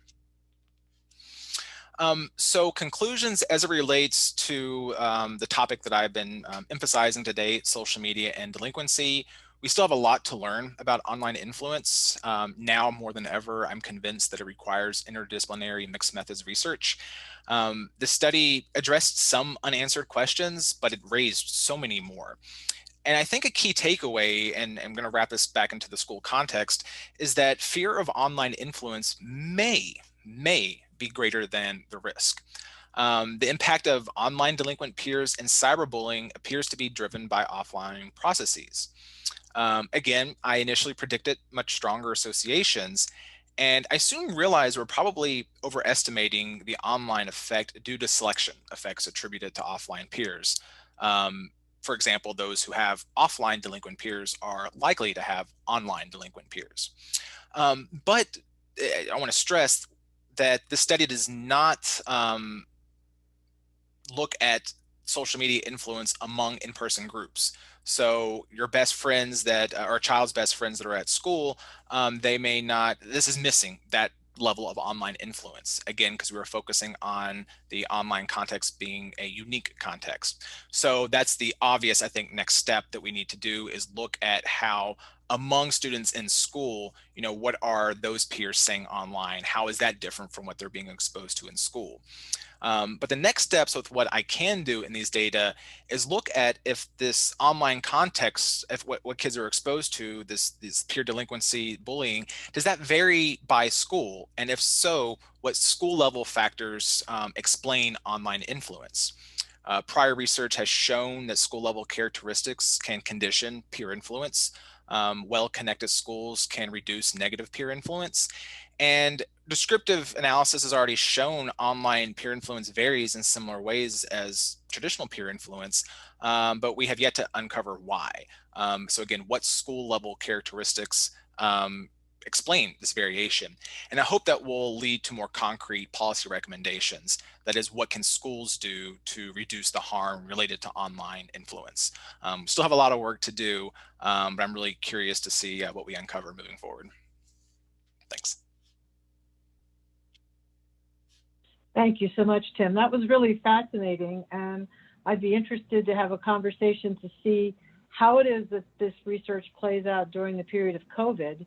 Speaker 5: So conclusions as it relates to the topic that I've been emphasizing today, social media and delinquency. We still have a lot to learn about online influence. Now more than ever, I'm convinced that it requires interdisciplinary mixed methods research. The study addressed some unanswered questions, but it raised so many more. And I think a key takeaway, and I'm going to wrap this back into the school context, is that fear of online influence may be greater than the risk. The impact of online delinquent peers and cyberbullying appears to be driven by offline processes. Again, I initially predicted much stronger associations, and I soon realized we're probably overestimating the online effect due to selection effects attributed to offline peers. For example, those who have offline delinquent peers are likely to have online delinquent peers. But I want to stress that the study does not look at social media influence among in-person groups. So your best friends that or a child's best friends that are at school, they may not, this is missing that level of online influence, again, because we were focusing on the online context being a unique context. So that's the obvious, I think, next step that we need to do is look at how among students in school, what are those peers saying online? How is that different from what they're being exposed to in school? But the next steps with what I can do in these data is look at if this online context, if what kids are exposed to, this peer delinquency, bullying, does that vary by school? And if so, what school level factors explain online influence? Prior research has shown that school level characteristics can condition peer influence. Well-connected schools can reduce negative peer influence. And descriptive analysis has already shown online peer influence varies in similar ways as traditional peer influence, but we have yet to uncover why. So again, what school level characteristics explain this variation? And I hope that will lead to more concrete policy recommendations. That is, what can schools do to reduce the harm related to online influence? Still have a lot of work to do, but I'm really curious to see what we uncover moving forward. Thanks.
Speaker 1: Thank you so much, Tim. That was really fascinating, and I'd be interested to have a conversation to see how it is that this research plays out during the period of COVID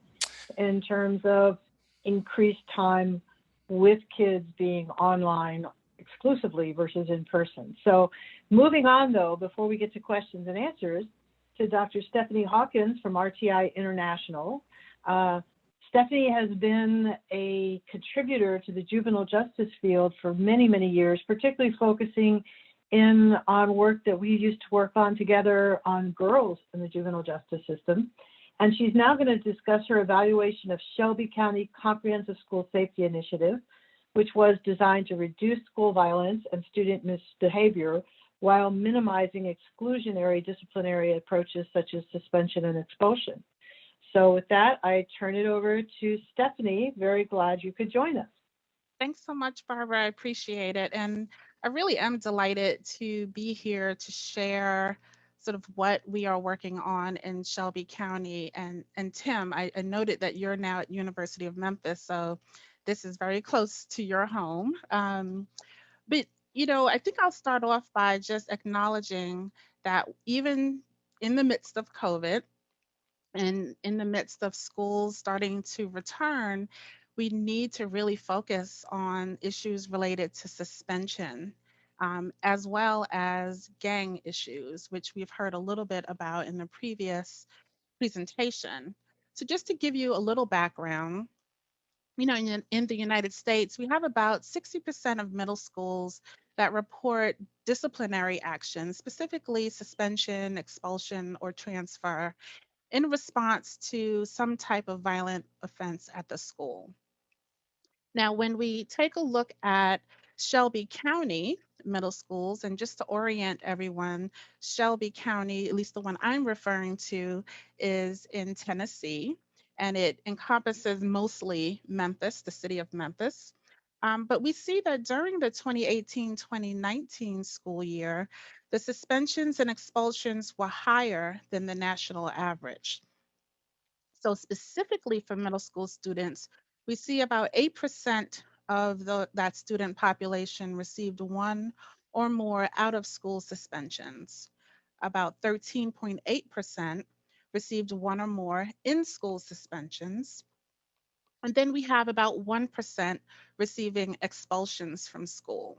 Speaker 1: in terms of increased time with kids being online exclusively versus in person. So moving on, though, before we get to questions and answers, to Dr. Stephanie Hawkins from RTI International. Stephanie has been a contributor to the juvenile justice field for many, many years, particularly focusing in on work that we used to work on together on girls in the juvenile justice system. And she's now going to discuss her evaluation of Shelby County Comprehensive School Safety Initiative, which was designed to reduce school violence and student misbehavior while minimizing exclusionary disciplinary approaches such as suspension and expulsion. So with that, I turn it over to Stephanie. Very glad you could join us.
Speaker 6: Thanks so much, Barbara. I appreciate it. And I really am delighted to be here to share sort of what we are working on in Shelby County. And Tim, I noted that you're now at University of Memphis, so this is very close to your home. But, I think I'll start off by just acknowledging that even in the midst of COVID, and in the midst of schools starting to return, we need to really focus on issues related to suspension, as well as gang issues, which we've heard a little bit about in the previous presentation. So just to give you a little background, in the United States, we have about 60% of middle schools that report disciplinary action, specifically suspension, expulsion, or transfer, in response to some type of violent offense at the school. Now, when we take a look at Shelby County middle schools, and just to orient everyone, Shelby County, at least the one I'm referring to, is in Tennessee, and it encompasses mostly Memphis, the city of Memphis. But we see that during the 2018-2019 school year, the suspensions and expulsions were higher than the national average. So specifically for middle school students, we see about 8% of that student population received one or more out of school suspensions. About 13.8% received one or more in-school suspensions. And then we have about 1% receiving expulsions from school.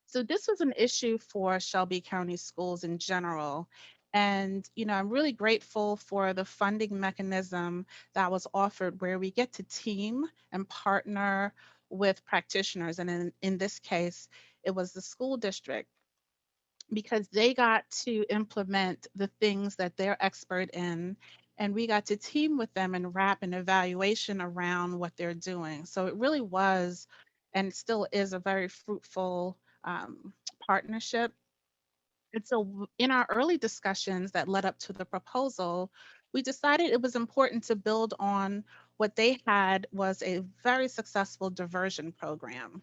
Speaker 6: So this was an issue for Shelby County schools in general. And, I'm really grateful for the funding mechanism that was offered where we get to team and partner with practitioners. And in this case, it was the school district, because they got to implement the things that they're expert in. And we got to team with them and wrap an evaluation around what they're doing. So it really was and still is a very fruitful partnership. And so in our early discussions that led up to the proposal, we decided it was important to build on what they had was a very successful diversion program,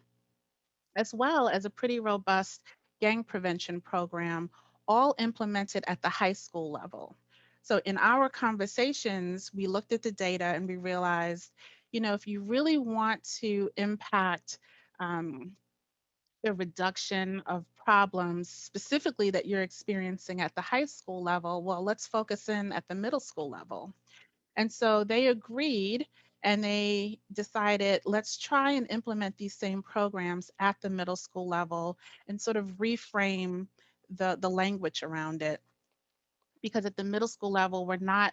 Speaker 6: as well as a pretty robust gang prevention program, all implemented at the high school level. So in our conversations, we looked at the data and we realized, if you really want to impact the reduction of problems specifically that you're experiencing at the high school level, well, let's focus in at the middle school level. And so they agreed and they decided, let's try and implement these same programs at the middle school level and sort of reframe the language around it. Because at the middle school level, we're not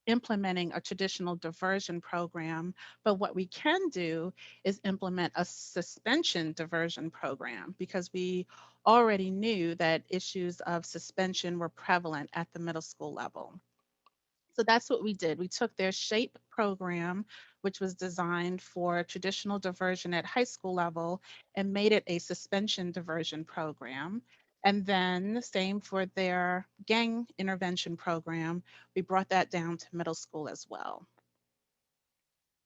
Speaker 6: implementing a traditional diversion program, but what we can do is implement a suspension diversion program, because we already knew that issues of suspension were prevalent at the middle school level. So that's what we did. We took their SHAPE program, which was designed for traditional diversion at high school level, and made it a suspension diversion program. And then same for their gang intervention program, we brought that down to middle school as well.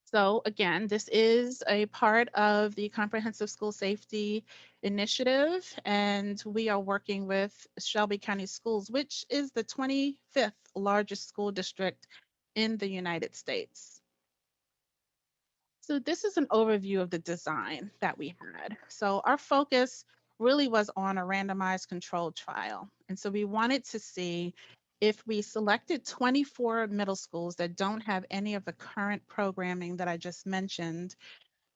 Speaker 6: So again, this is a part of the Comprehensive School Safety Initiative, and we are working with Shelby County Schools, which is the 25th largest school district in the United States. So this is an overview of the design that we had. So our focus really was on a randomized controlled trial. And so we wanted to see if we selected 24 middle schools that don't have any of the current programming that I just mentioned,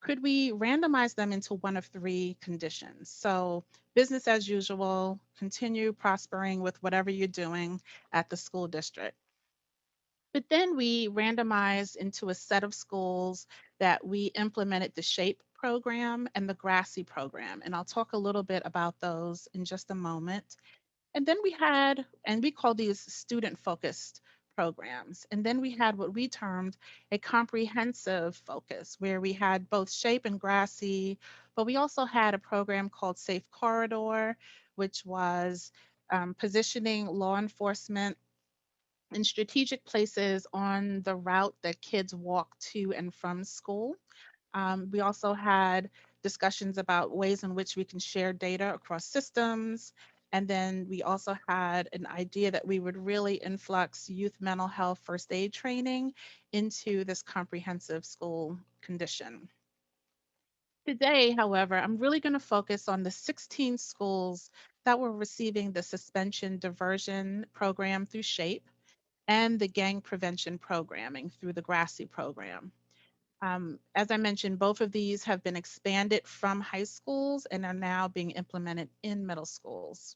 Speaker 6: could we randomize them into one of three conditions? So business as usual, continue prospering with whatever you're doing at the school district. But then we randomized into a set of schools that we implemented the SHAPE program and the Grassy program. And I'll talk a little bit about those in just a moment. And then we had, and we call these student focused programs. And then we had what we termed a comprehensive focus, where we had both SHAPE and Grassy, but we also had a program called Safe Corridor, which was positioning law enforcement in strategic places on the route that kids walk to and from school. We also had discussions about ways in which we can share data across systems. And then we also had an idea that we would really influx youth mental health first aid training into this comprehensive school condition. Today, however, I'm really going to focus on the 16 schools that were receiving the suspension diversion program through SHAPE and the gang prevention programming through the Grassy program. As I mentioned, both of these have been expanded from high schools and are now being implemented in middle schools.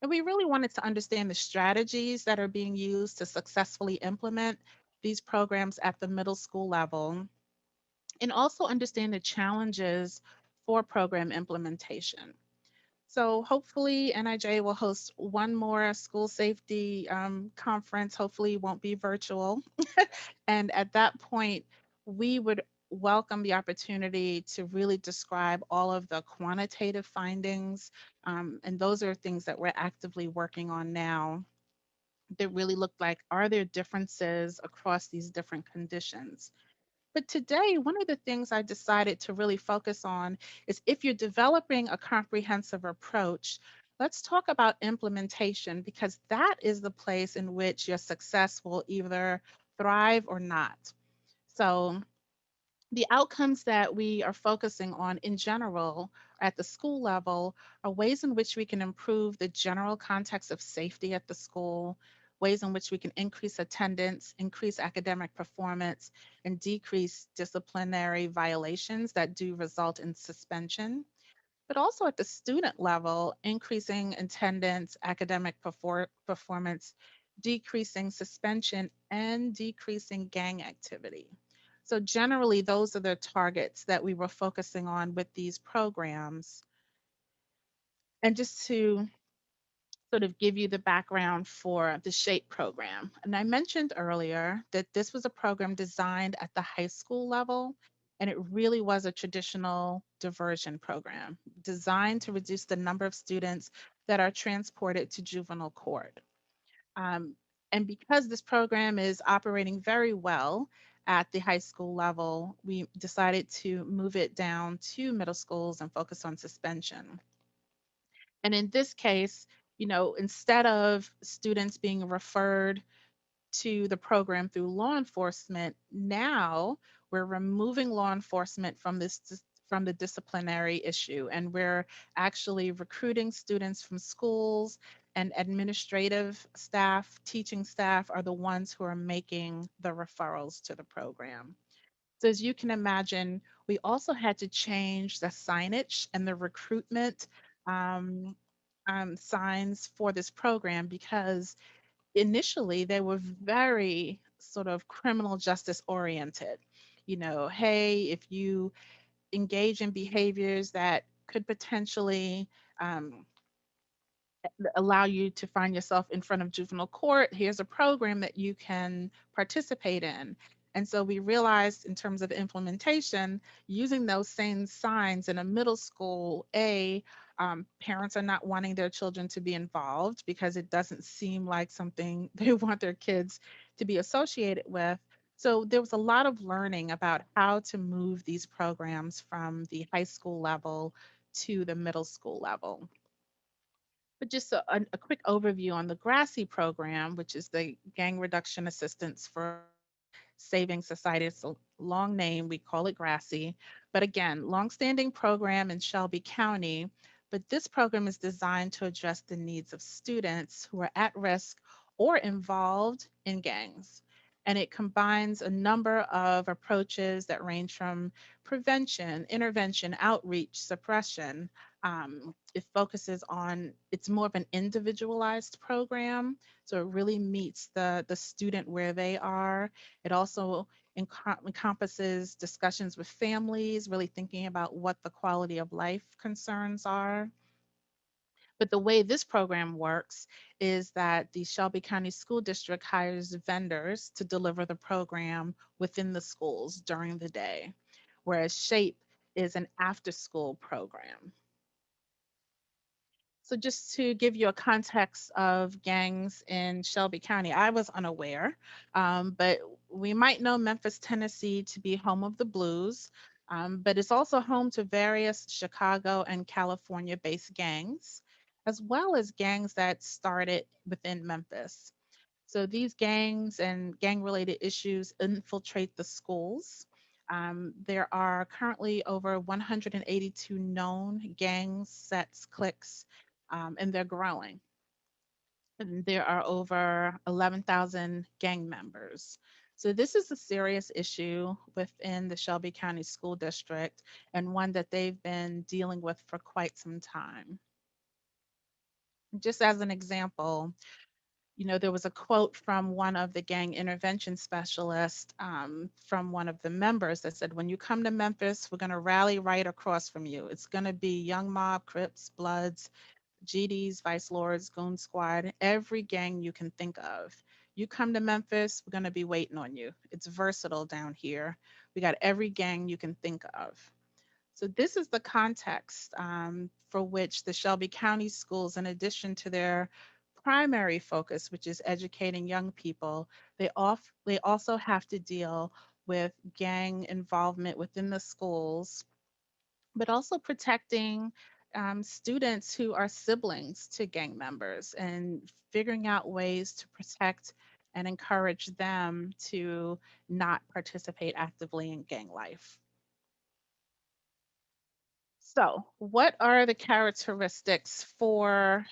Speaker 6: And we really wanted to understand the strategies that are being used to successfully implement these programs at the middle school level, and also understand the challenges for program implementation. So hopefully NIJ will host one more school safety conference, hopefully it won't be virtual. And at that point, we would welcome the opportunity to really describe all of the quantitative findings. And those are things that we're actively working on now that really look like, are there differences across these different conditions? But today, one of the things I decided to really focus on is, if you're developing a comprehensive approach, let's talk about implementation, because that is the place in which your success will either thrive or not. So the outcomes that we are focusing on in general at the school level are ways in which we can improve the general context of safety at the school. ways in which we can increase attendance, increase academic performance, and decrease disciplinary violations that do result in suspension. But also at the student level, increasing attendance, academic performance, decreasing suspension, and decreasing gang activity. So generally, those are the targets that we were focusing on with these programs. And just to sort of give you the background for the SHAPE program. And I mentioned earlier that this was a program designed at the high school level, and it really was a traditional diversion program designed to reduce the number of students that are transported to juvenile court. Um, and because this program is operating very well at the high school level, we decided to move it down to middle schools and focus on suspension. And in this case, instead of students being referred to the program through law enforcement, now we're removing law enforcement from from the disciplinary issue, and we're actually recruiting students from schools, and administrative staff, teaching staff are the ones who are making the referrals to the program. So as you can imagine, we also had to change the signage and the recruitment um, signs for this program, because initially they were very sort of criminal justice oriented. Hey, if you engage in behaviors that could potentially um, allow you to find yourself in front of juvenile court, here's a program that you can participate in. And so we realized, in terms of implementation, using those same signs in a middle school, parents are not wanting their children to be involved because it doesn't seem like something they want their kids to be associated with. So there was a lot of learning about how to move these programs from the high school level to the middle school level. But just a quick overview on the Grassy program, which is the gang reduction assistance for Saving Society. It's a long name, we call it Grassy. But again, longstanding program in Shelby County. But this program is designed to address the needs of students who are at risk or involved in gangs. And it combines a number of approaches that range from prevention, intervention, outreach, suppression. It's more of an individualized program. So it really meets the student where they are. It also encompasses discussions with families, really thinking about what the quality of life concerns are. But the way this program works is that the Shelby County School District hires vendors to deliver the program within the schools during the day, whereas SHAPE is an after-school program. So just to give you a context of gangs in Shelby County, I was unaware, but we might know Memphis, Tennessee to be home of the blues, but it's also home to various Chicago and California-based gangs, as well as gangs that started within Memphis. So these gangs and gang-related issues infiltrate the schools. There are currently over 182 known gangs, sets, cliques, and they're growing. And there are over 11,000 gang members. So this is a serious issue within the Shelby County School District, and one that they've been dealing with for quite some time. Just as an example, there was a quote from one of the gang intervention specialists from one of the members that said, when you come to Memphis, we're going to rally right across from you. It's going to be Young Mob, Crips, Bloods, GDs, Vice Lords, Goon Squad, every gang you can think of. You come to Memphis, we're going to be waiting on you. It's versatile down here. We got every gang you can think of. So this is the context for which the Shelby County schools, in addition to their primary focus, which is educating young people, they also have to deal with gang involvement within the schools, but also protecting students who are siblings to gang members and figuring out ways to protect and encourage them to not participate actively in gang life. So what are the characteristics for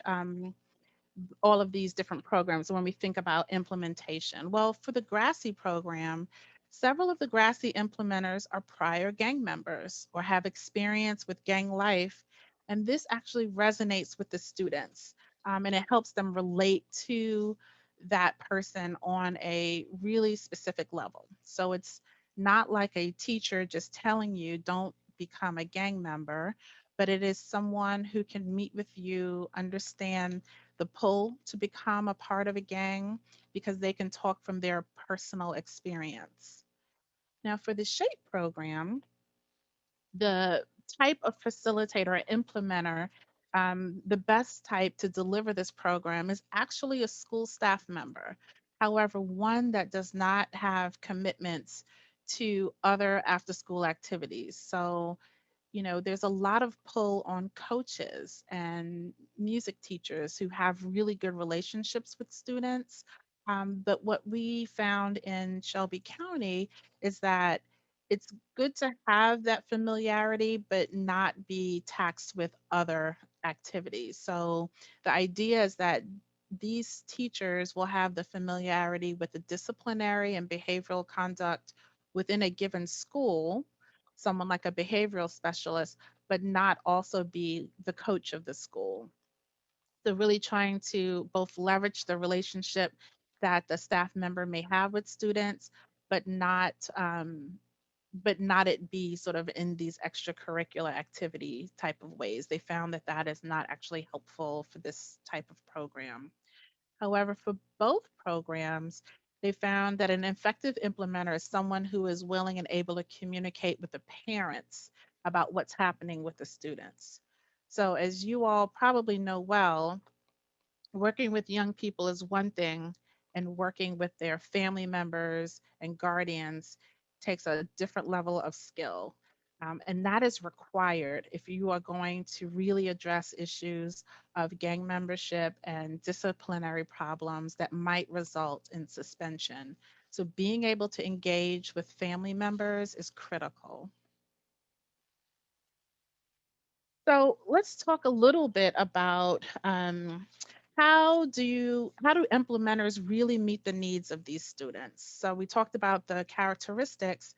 Speaker 6: all of these different programs when we think about implementation? Well, for the Grassy program, several of the Grassy implementers are prior gang members or have experience with gang life. And this actually resonates with the students, and it helps them relate to that person on a really specific level. So it's not like a teacher just telling you, don't become a gang member, but it is someone who can meet with you, understand the pull to become a part of a gang because they can talk from their personal experience. Now, for the SHAPE program, the type of facilitator or implementer, the best type to deliver this program is actually a school staff member. However, one that does not have commitments to other after school activities. So, there's a lot of pull on coaches and music teachers who have really good relationships with students. But what we found in Shelby County is that it's good to have that familiarity, but not be taxed with other activities. So the idea is that these teachers will have the familiarity with the disciplinary and behavioral conduct within a given school, someone like a behavioral specialist, but not also be the coach of the school. So really trying to both leverage the relationship that the staff member may have with students, but not it be sort of in these extracurricular activity type of ways. They found that that is not actually helpful for this type of program. However, for both programs, they found that an effective implementer is someone who is willing and able to communicate with the parents about what's happening with the students. So, as you all probably know well, working with young people is one thing, and working with their family members and guardians takes a different level of skill. And that is required if you are going to really address issues of gang membership and disciplinary problems that might result in suspension. So, being able to engage with family members is critical. So let's talk a little bit about how do implementers really meet the needs of these students? So we talked about the characteristics,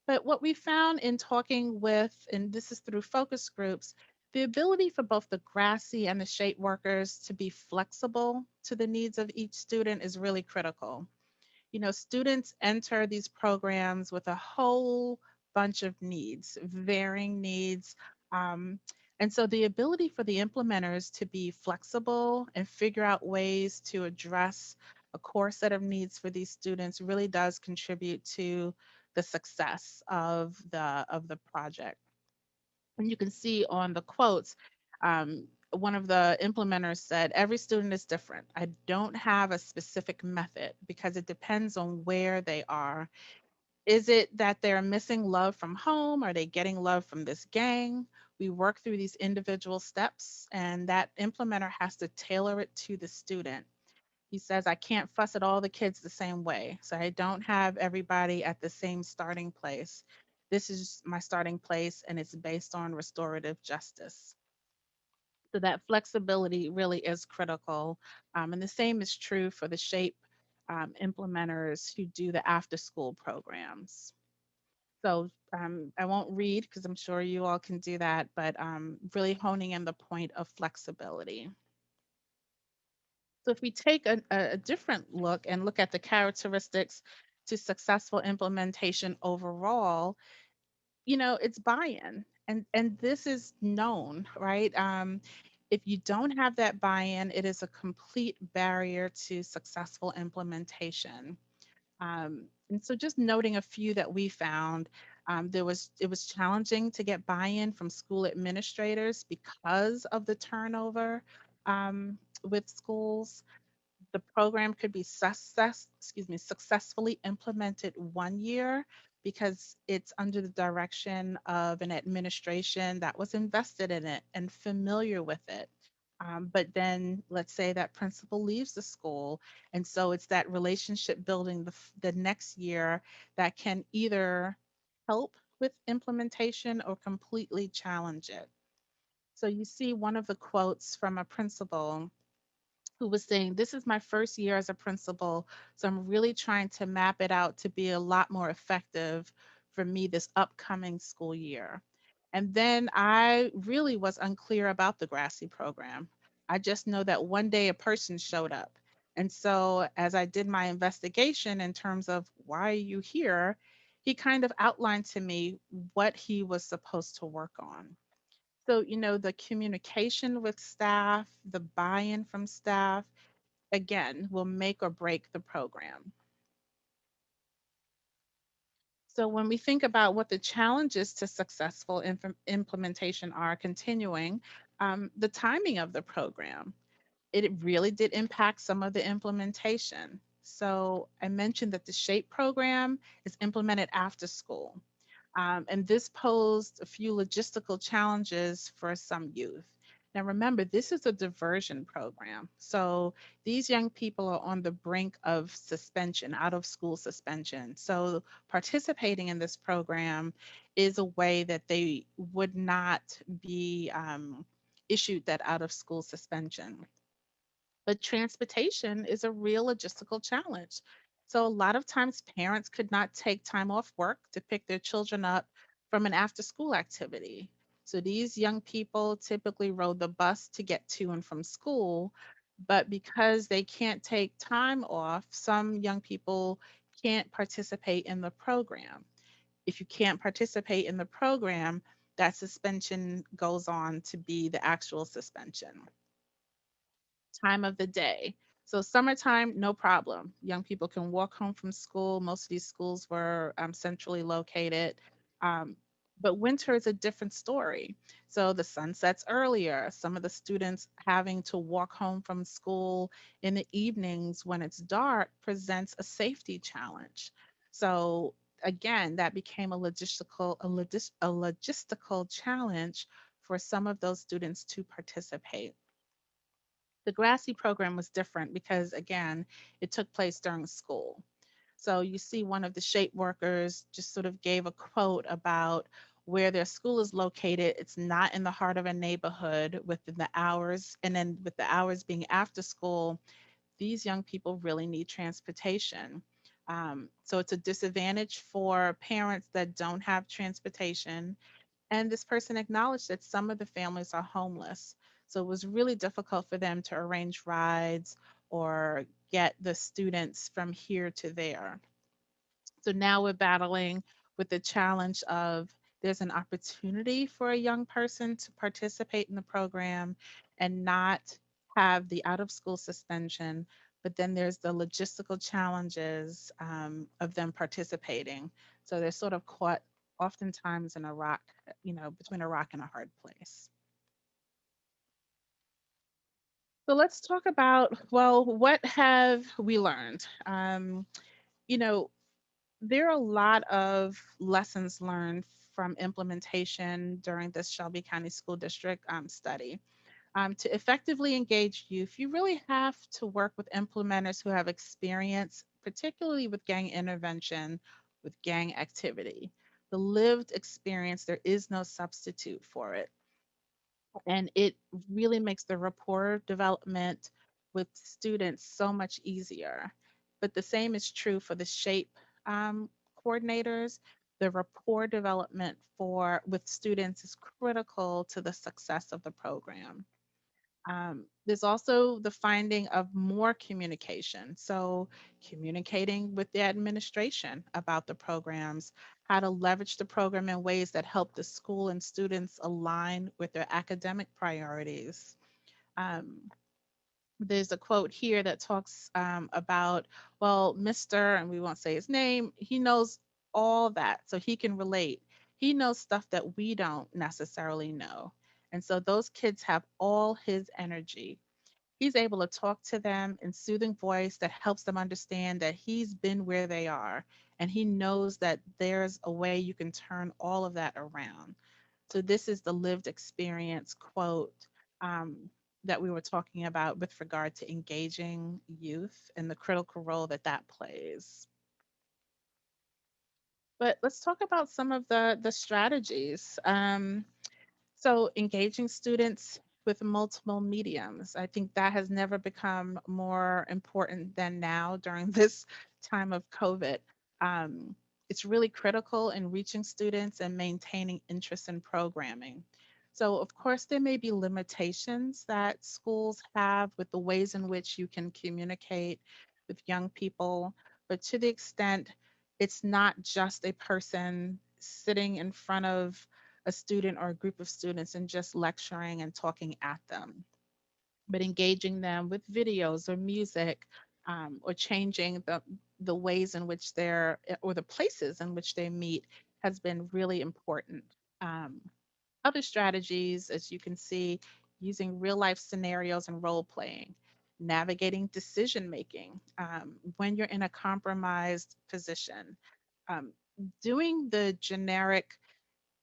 Speaker 6: but what we found in talking with, and this is through focus groups, the ability for both the Grassy and the SHAPE workers to be flexible to the needs of each student is really critical. Students enter these programs with a whole bunch of needs, varying needs. Um, and so the ability for the implementers to be flexible and figure out ways to address a core set of needs for these students really does contribute to the success of the project. And you can see on the quotes, one of the implementers said, every student is different. I don't have a specific method because it depends on where they are. Is it that they're missing love from home? Are they getting love from this gang? We work through these individual steps, and that implementer has to tailor it to the student. He says, I can't fuss at all the kids the same way. So I don't have everybody at the same starting place. This is my starting place, and it's based on restorative justice. So that flexibility really is critical. And the same is true for the SHAPE implementers who do the after school programs. So I won't read because I'm sure you all can do that, but really honing in the point of flexibility. So if we take a different look and look at the characteristics to successful implementation overall, it's buy-in. And this is known, right? If you don't have that buy-in, it is a complete barrier to successful implementation. And so just noting a few that we found, it was challenging to get buy-in from school administrators because of the turnover with schools. The program could be successfully implemented 1 year because it's under the direction of an administration that was invested in it and familiar with it. But then let's say that principal leaves the school. And so it's that relationship building the next year that can either help with implementation or completely challenge it. So you see one of the quotes from a principal who was saying, this is my first year as a principal, so I'm really trying to map it out to be a lot more effective for me this upcoming school year. And then I really was unclear about the Grassy program. I just know that one day a person showed up. And so as I did my investigation in terms of why are you here, he kind of outlined to me what he was supposed to work on. So, the communication with staff, the buy in from staff, again, will make or break the program. So, when we think about what the challenges to successful implementation are continuing, the timing of the program, it really did impact some of the implementation. So, I mentioned that the SHAPE program is implemented after school. And this posed a few logistical challenges for some youth. Now, remember, this is a diversion program. So these young people are on the brink of suspension, out of school suspension. So participating in this program is a way that they would not be issued that out of school suspension. But transportation is a real logistical challenge. So a lot of times parents could not take time off work to pick their children up from an after school activity. So these young people typically rode the bus to get to and from school, but because they can't take time off, some young people can't participate in the program. If you can't participate in the program, that suspension goes on to be the actual suspension. Time of the day. So summertime, no problem. Young people can walk home from school. Most of these schools were centrally located. Um, but winter is a different story. So the sun sets earlier. Some of the students having to walk home from school in the evenings when it's dark presents a safety challenge. So again, that became a logistical challenge for some of those students to participate. The Grassy program was different because, again, it took place during school. So you see, one of the shape workers just sort of gave a quote about where their school is located. It's not in the heart of a neighborhood within the hours. And then with the hours being after school, these young people really need transportation. So it's a disadvantage for parents that don't have transportation, and this person acknowledged that some of the families are homeless. So it was really difficult for them to arrange rides or get the students from here to there. So now we're battling with the challenge of there's an opportunity for a young person to participate in the program and not have the out of school suspension, but then there's the logistical challenges of them participating. So they're sort of caught oftentimes in a rock, between a rock and a hard place. So let's talk about, well, what have we learned? You know, there are a lot of lessons learned from implementation during this Shelby County School District study. To effectively engage youth, you really have to work with implementers who have experience, particularly with gang intervention, with gang activity. The lived experience, there is no substitute for it. And it really makes the rapport development with students so much easier. But the same is true for the shape coordinators. The rapport development for with students is critical to the success of the program. There's also the finding of more communication. So, communicating with the administration about the programs, how to leverage the program in ways that help the school and students align with their academic priorities. Um, there's a quote here that talks about, well, Mr., and we won't say his name, he knows all that, so he can relate. He knows stuff that we don't necessarily know. And so those kids have all his energy. He's able to talk to them in soothing voice that helps them understand that he's been where they are and he knows that there's a way you can turn all of that around. So this is the lived experience quote that we were talking about with regard to engaging youth and the critical role that that plays. But let's talk about some of the strategies. So engaging students with multiple mediums. I think that has never become more important than now during this time of COVID. Um, it's really critical in reaching students and maintaining interest in programming. So, of course, there may be limitations that schools have with the ways in which you can communicate with young people, but to the extent it's not just a person sitting in front of a student or a group of students and just lecturing and talking at them, but engaging them with videos or music, or changing the ways in which they're or the places in which they meet has been really important. Um, Other strategies, as you can see, using real life scenarios and role playing, navigating decision making when you're in a compromised position, um, doing the generic,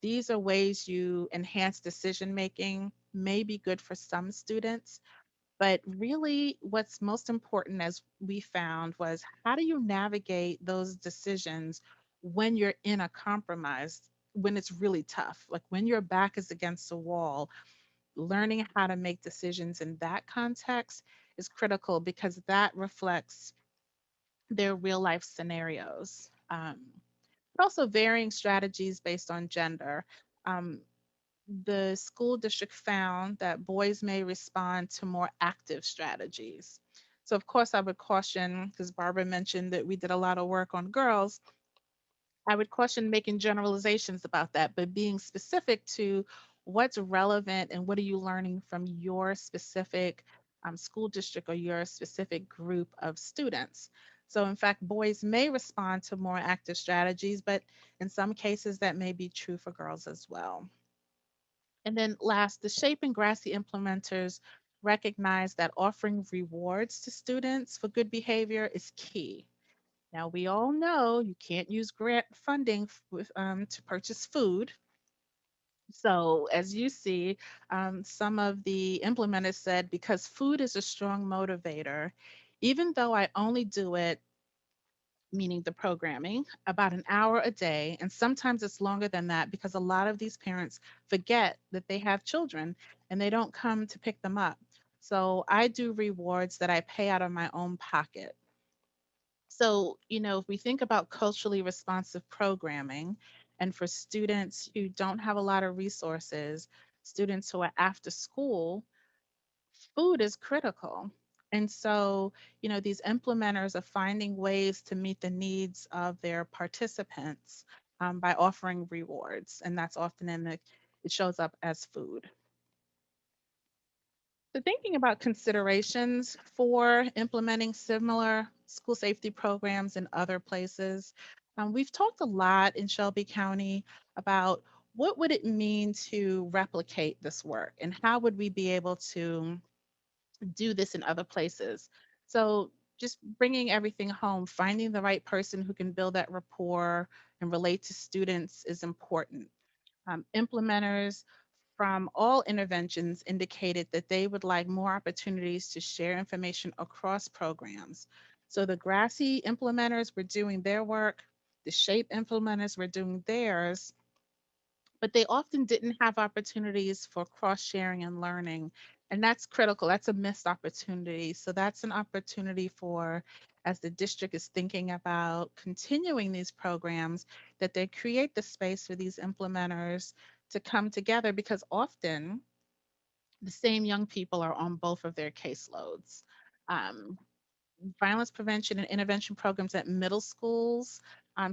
Speaker 6: these are ways you enhance decision making, may be good for some students. But really, what's most important, as we found, was how do you navigate those decisions when you're in a compromise, when it's really tough, like when your back is against the wall. Learning how to make decisions in that context is critical because that reflects their real life scenarios. But also varying strategies based on gender. Um, the school district found that boys may respond to more active strategies. So, of course, I would caution, because Barbara mentioned that we did a lot of work on girls, I would caution making generalizations about that, but being specific to what's relevant and what are you learning from your specific school district or your specific group of students. So, in fact, boys may respond to more active strategies, but in some cases, that may be true for girls as well. And then last, the SHAPE and Grassy implementers recognize that offering rewards to students for good behavior is key. Now, we all know you can't use grant funding to purchase food. So, as you see, some of the implementers said because food is a strong motivator, even though I only do it, meaning the programming, about an hour a day. And sometimes it's longer than that because a lot of these parents forget that they have children and they don't come to pick them up. So I do rewards that I pay out of my own pocket. So, if we think about culturally responsive programming, and for students who don't have a lot of resources, students who are after school, food is critical. And so, these implementers are finding ways to meet the needs of their participants by offering rewards. And that's often it shows up as food. So, thinking about considerations for implementing similar school safety programs in other places, we've talked a lot in Shelby County about what would it mean to replicate this work and how would we be able to do this in other places. So just bringing everything home, finding the right person who can build that rapport and relate to students is important. Implementers from all interventions indicated that they would like more opportunities to share information across programs. So the Grassy implementers were doing their work, the SHAPE implementers were doing theirs, but they often didn't have opportunities for cross sharing and learning. And that's critical. That's a missed opportunity. So that's an opportunity for, as the district is thinking about continuing these programs, that they create the space for these implementers to come together because often the same young people are on both of their caseloads. Um, Violence prevention and intervention programs at middle schools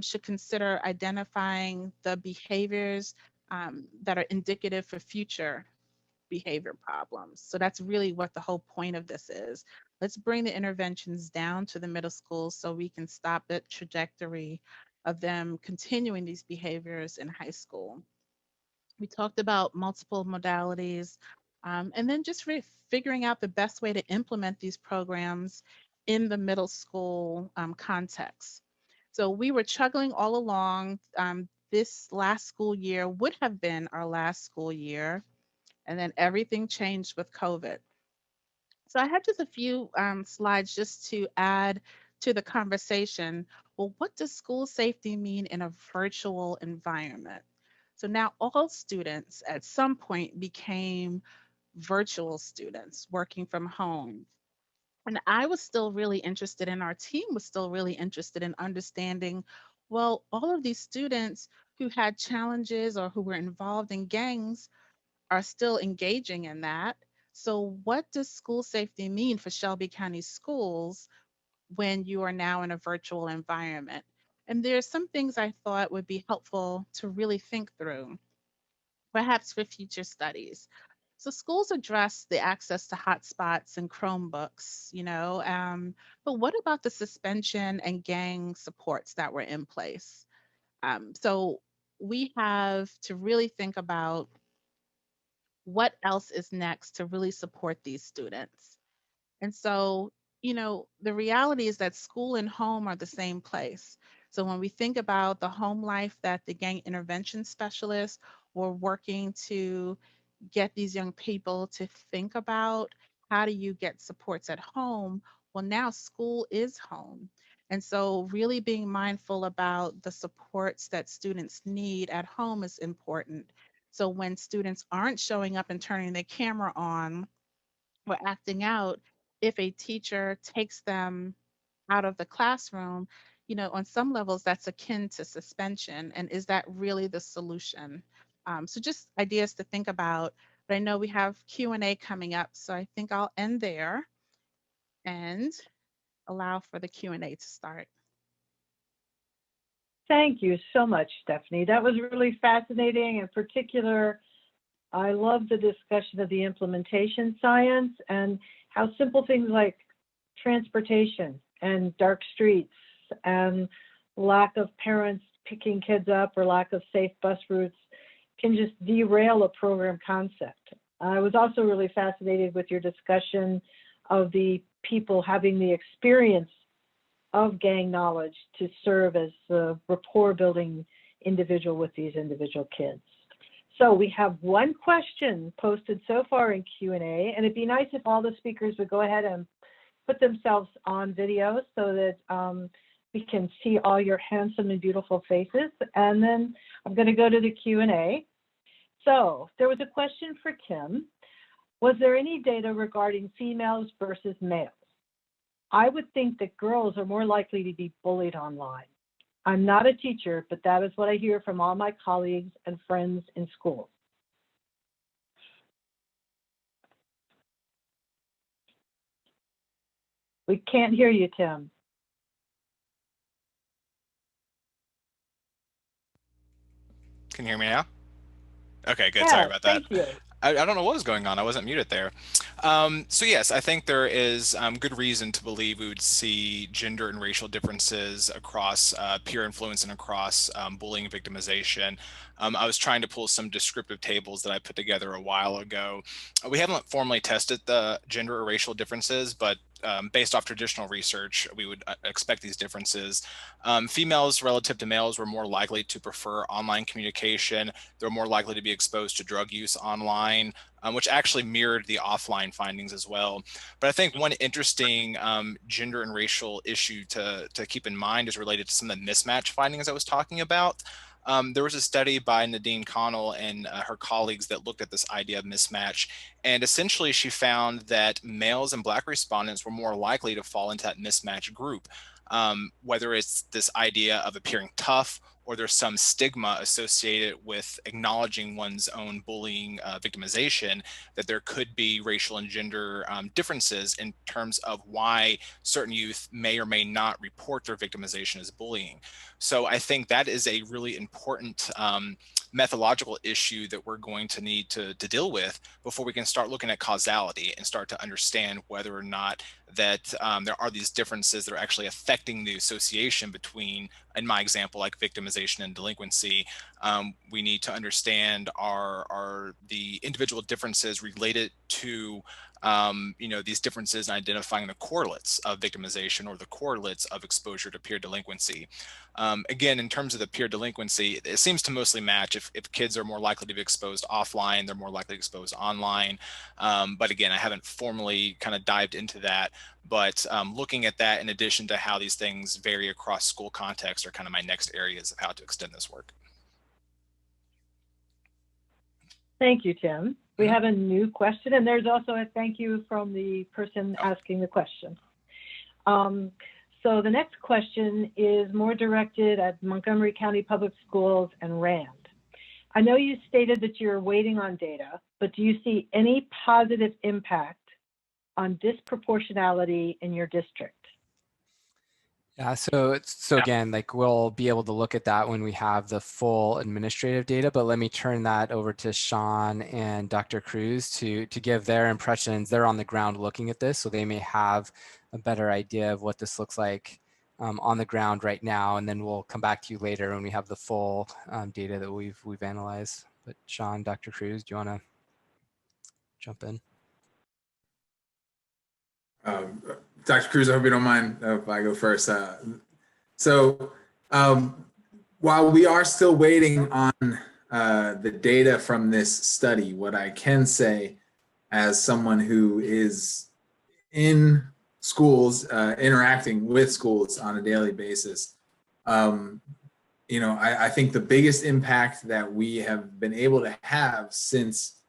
Speaker 6: should consider identifying the behaviors that are indicative for future behavior problems. So that's really what the whole point of this is. Let's bring the interventions down to the middle schools so we can stop the trajectory of them continuing these behaviors in high school. We talked about multiple modalities, and then just figuring out the best way to implement these programs in the middle school context. So we were chugging all along. This last school year would have been our last school year, and then everything changed with COVID. So I have just a few slides just to add to the conversation. Well, what does school safety mean in a virtual environment? So now all students at some point became virtual students working from home. And I was still really interested, and our team was still really interested in understanding, well, all of these students who had challenges or who were involved in gangs are still engaging in that. So, what does school safety mean for Shelby County schools when you are now in a virtual environment? And there's some things I thought would be helpful to really think through, perhaps for future studies. So schools address the access to hotspots and Chromebooks, but what about the suspension and gang supports that were in place? So we have to really think about what else is next to really support these students. And so, the reality is that school and home are the same place. So when we think about the home life that the gang intervention specialists were working to get these young people to think about, how do you get supports at home? Well, now school is home. And so really being mindful about the supports that students need at home is important. So when students aren't showing up and turning their camera on or acting out, if a teacher takes them out of the classroom, on some levels that's akin to suspension. And is that really the solution? So just ideas to think about. But I know we have Q&A coming up, so I think I'll end there and allow for the Q&A to start.
Speaker 1: Thank you so much, Stephanie. That was really fascinating. In particular, I love the discussion of the implementation science and how simple things like transportation and dark streets and lack of parents picking kids up or lack of safe bus routes can just derail a program concept. I was also really fascinated with your discussion of the people having the experience of gang knowledge to serve as the rapport building individual with these individual kids. So we have one question posted so far in Q&A, and it'd be nice if all the speakers would go ahead and put themselves on video so that we can see all your handsome and beautiful faces. And then I'm going to go to the Q&A. So there was a question for Tim. Was there any data regarding females versus males? I would think that girls are more likely to be bullied online. I'm not a teacher, but that is what I hear from all my colleagues and friends in school. We can't hear you, Tim.
Speaker 5: Can you hear me now? Okay, good.
Speaker 1: Yes,
Speaker 5: Sorry about that.
Speaker 1: thank you.
Speaker 5: I don't know what was going on. I wasn't muted there. So yes, I think there is good reason to believe we would see gender and racial differences across peer influence and across bullying and victimization. I was trying to pull some descriptive tables that I put together a while ago. We haven't formally tested the gender or racial differences, but based off traditional research, we would expect these differences. Females relative to males were more likely to prefer online communication. They're more likely to be exposed to drug use online, which actually mirrored the offline findings as well. But I think one interesting gender and racial issue to keep in mind is related to some of the mismatch findings I was talking about. There was a study by Nadine Connell and her colleagues that looked at this idea of mismatch. And essentially, she found that males and Black respondents were more likely to fall into that mismatch group, whether it's this idea of appearing tough or there's some stigma associated with acknowledging one's own bullying victimization, that there could be racial and gender differences in terms of why certain youth may or may not report their victimization as bullying. So I think that is a really important methodological issue that we're going to need to deal with before we can start looking at causality and start to understand whether or not that there are these differences that are actually affecting the association between, in my example, like victimization and delinquency. We need to understand are the individual differences related to these differences in identifying the correlates of victimization or the correlates of exposure to peer delinquency. Again, in terms of the peer delinquency, it seems to mostly match. If kids are more likely to be exposed offline, they're more likely to be exposed online. But again, I haven't formally kind of dived into that. But looking at that in addition to how these things vary across school contexts are kind of my next areas of how to extend this work.
Speaker 1: Thank you, Tim. We have a new question, and there's also a thank you from the person asking the question. So the next question is more directed at Montgomery County Public Schools and RAND. I know you stated that you're waiting on data, but do you see any positive impact on disproportionality in your district?
Speaker 4: Yeah, so again, like we'll be able to look at that when we have the full administrative data, but let me turn that over to Sean and Dr. Cruz to give their impressions. They're on the ground looking at this, so they may have a better idea of what this looks like on the ground right now, and then we'll come back to you later when we have the full data that we've analyzed. But Sean, Dr. Cruz, do you want to jump in?
Speaker 3: Dr. Cruz, I hope you don't mind if I go first. While we are still waiting on the data from this study, what I can say as someone who is in schools, interacting with schools on a daily basis, I think the biggest impact that we have been able to have since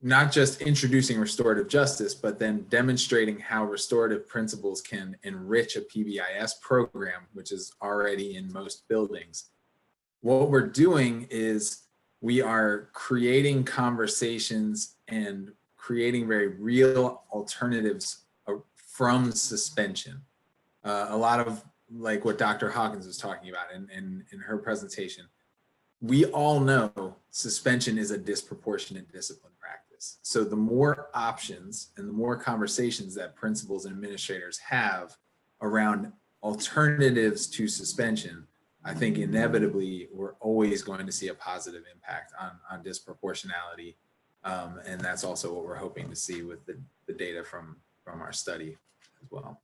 Speaker 3: not just introducing restorative justice, but then demonstrating how restorative principles can enrich a PBIS program, which is already in most buildings. What we're doing is we are creating conversations and creating very real alternatives from suspension. A lot of like what Dr. Hawkins was talking about in her presentation. We all know suspension is a disproportionate discipline practice. So the more options and the more conversations that principals and administrators have around alternatives to suspension, I think inevitably we're always going to see a positive impact on disproportionality. And that's also what we're hoping to see with the data from our study as well.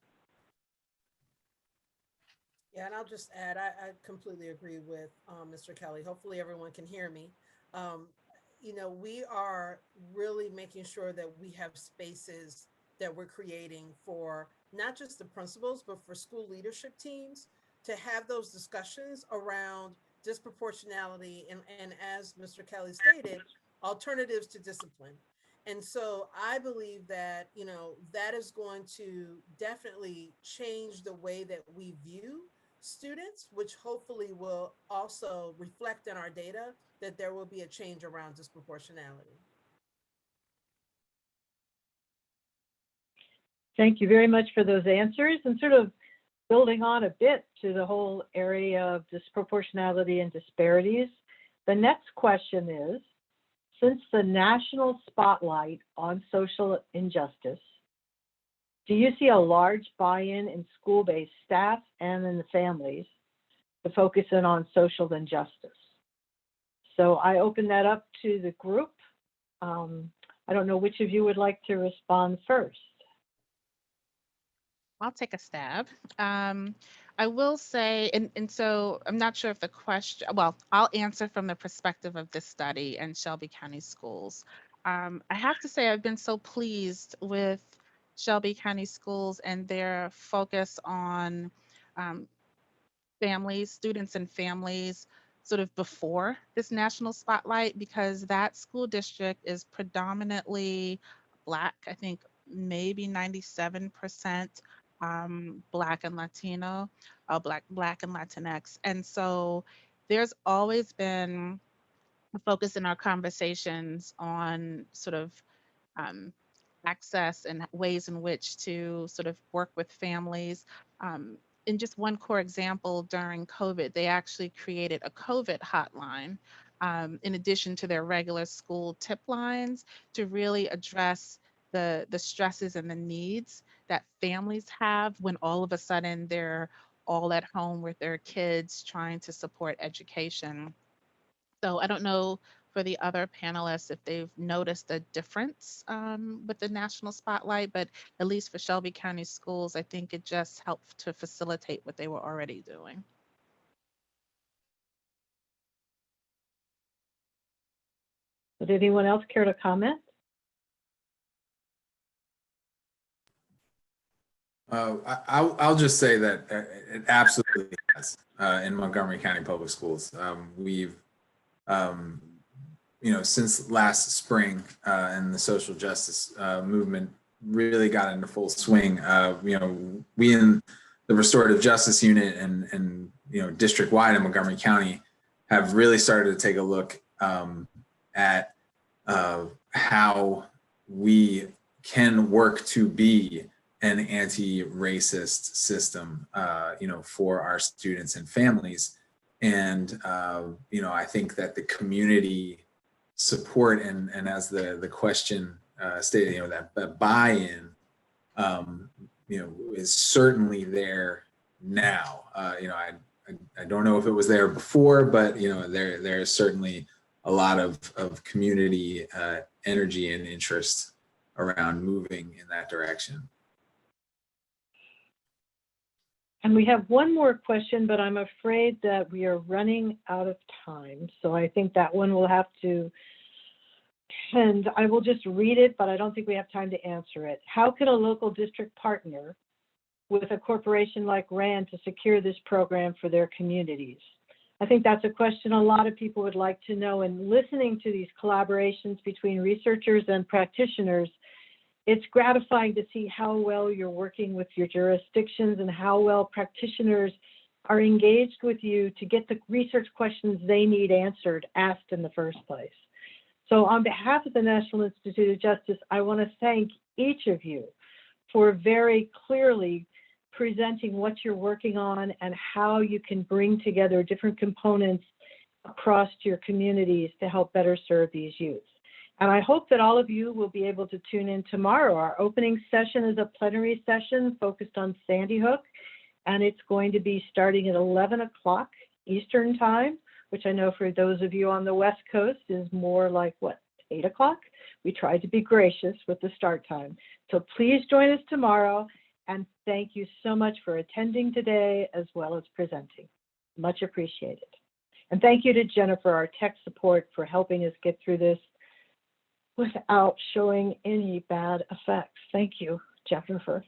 Speaker 2: Yeah, and I'll just add, I completely agree with Mr. Kelly. Hopefully everyone can hear me. We are really making sure that we have spaces that we're creating for not just the principals, but for school leadership teams to have those discussions around disproportionality and as Mr. Kelly stated, alternatives to discipline. And so I believe that, that is going to definitely change the way that we view students, which hopefully will also reflect in our data that there will be a change around disproportionality.
Speaker 1: Thank you very much for those answers, and sort of building on a bit to the whole area of disproportionality and disparities. The next question is, since the national spotlight on social injustice, do you see a large buy-in in school-based staff and in the families to focus in on social injustice? So I open that up to the group. I don't know which of you would like to respond first.
Speaker 6: I'll take a stab. I will say, and so I'm not sure if the question, well, I'll answer from the perspective of this study and Shelby County Schools. I have to say I've been so pleased with Shelby County Schools and their focus on families, students and families sort of before this national spotlight, because that school district is predominantly Black. I think maybe 97% Black and Latino, Black and Latinx. And so there's always been a focus in our conversations on sort of access and ways in which to sort of work with families. In just one core example, during COVID, they actually created a COVID hotline in addition to their regular school tip lines to really address the stresses and the needs that families have when all of a sudden they're all at home with their kids trying to support education. So I don't know for the other panelists if they've noticed a difference with the national spotlight, but at least for Shelby County Schools, I think it just helped to facilitate what they were already doing.
Speaker 1: Would anyone else care to comment?
Speaker 3: I'll just say that it absolutely has in Montgomery County Public Schools. We've since last spring and the social justice movement really got into full swing, we in the Restorative Justice Unit and district-wide in Montgomery County have really started to take a look at how we can work to be an anti-racist system, for our students and families. And, I think that the community support and as the question stated, that buy-in, is certainly there now. I don't know if it was there before, but, there is certainly a lot of community energy and interest around moving in that direction.
Speaker 1: And we have one more question, but I'm afraid that we are running out of time. So I think that one will have to, and I will just read it, but I don't think we have time to answer it. How can a local district partner with a corporation like RAND to secure this program for their communities? I think that's a question a lot of people would like to know. And listening to these collaborations between researchers and practitioners, it's gratifying to see how well you're working with your jurisdictions and how well practitioners are engaged with you to get the research questions they need asked in the first place. So on behalf of the National Institute of Justice, I want to thank each of you for very clearly presenting what you're working on and how you can bring together different components across your communities to help better serve these youth. And I hope that all of you will be able to tune in tomorrow. Our opening session is a plenary session focused on Sandy Hook, and it's going to be starting at 11 o'clock Eastern time, which I know for those of you on the West Coast is more like, 8 o'clock? We tried to be gracious with the start time. So please join us tomorrow, and thank you so much for attending today as well as presenting. Much appreciated. And thank you to Jennifer, our tech support, for helping us get through this without showing any bad effects. Thank you, Jennifer.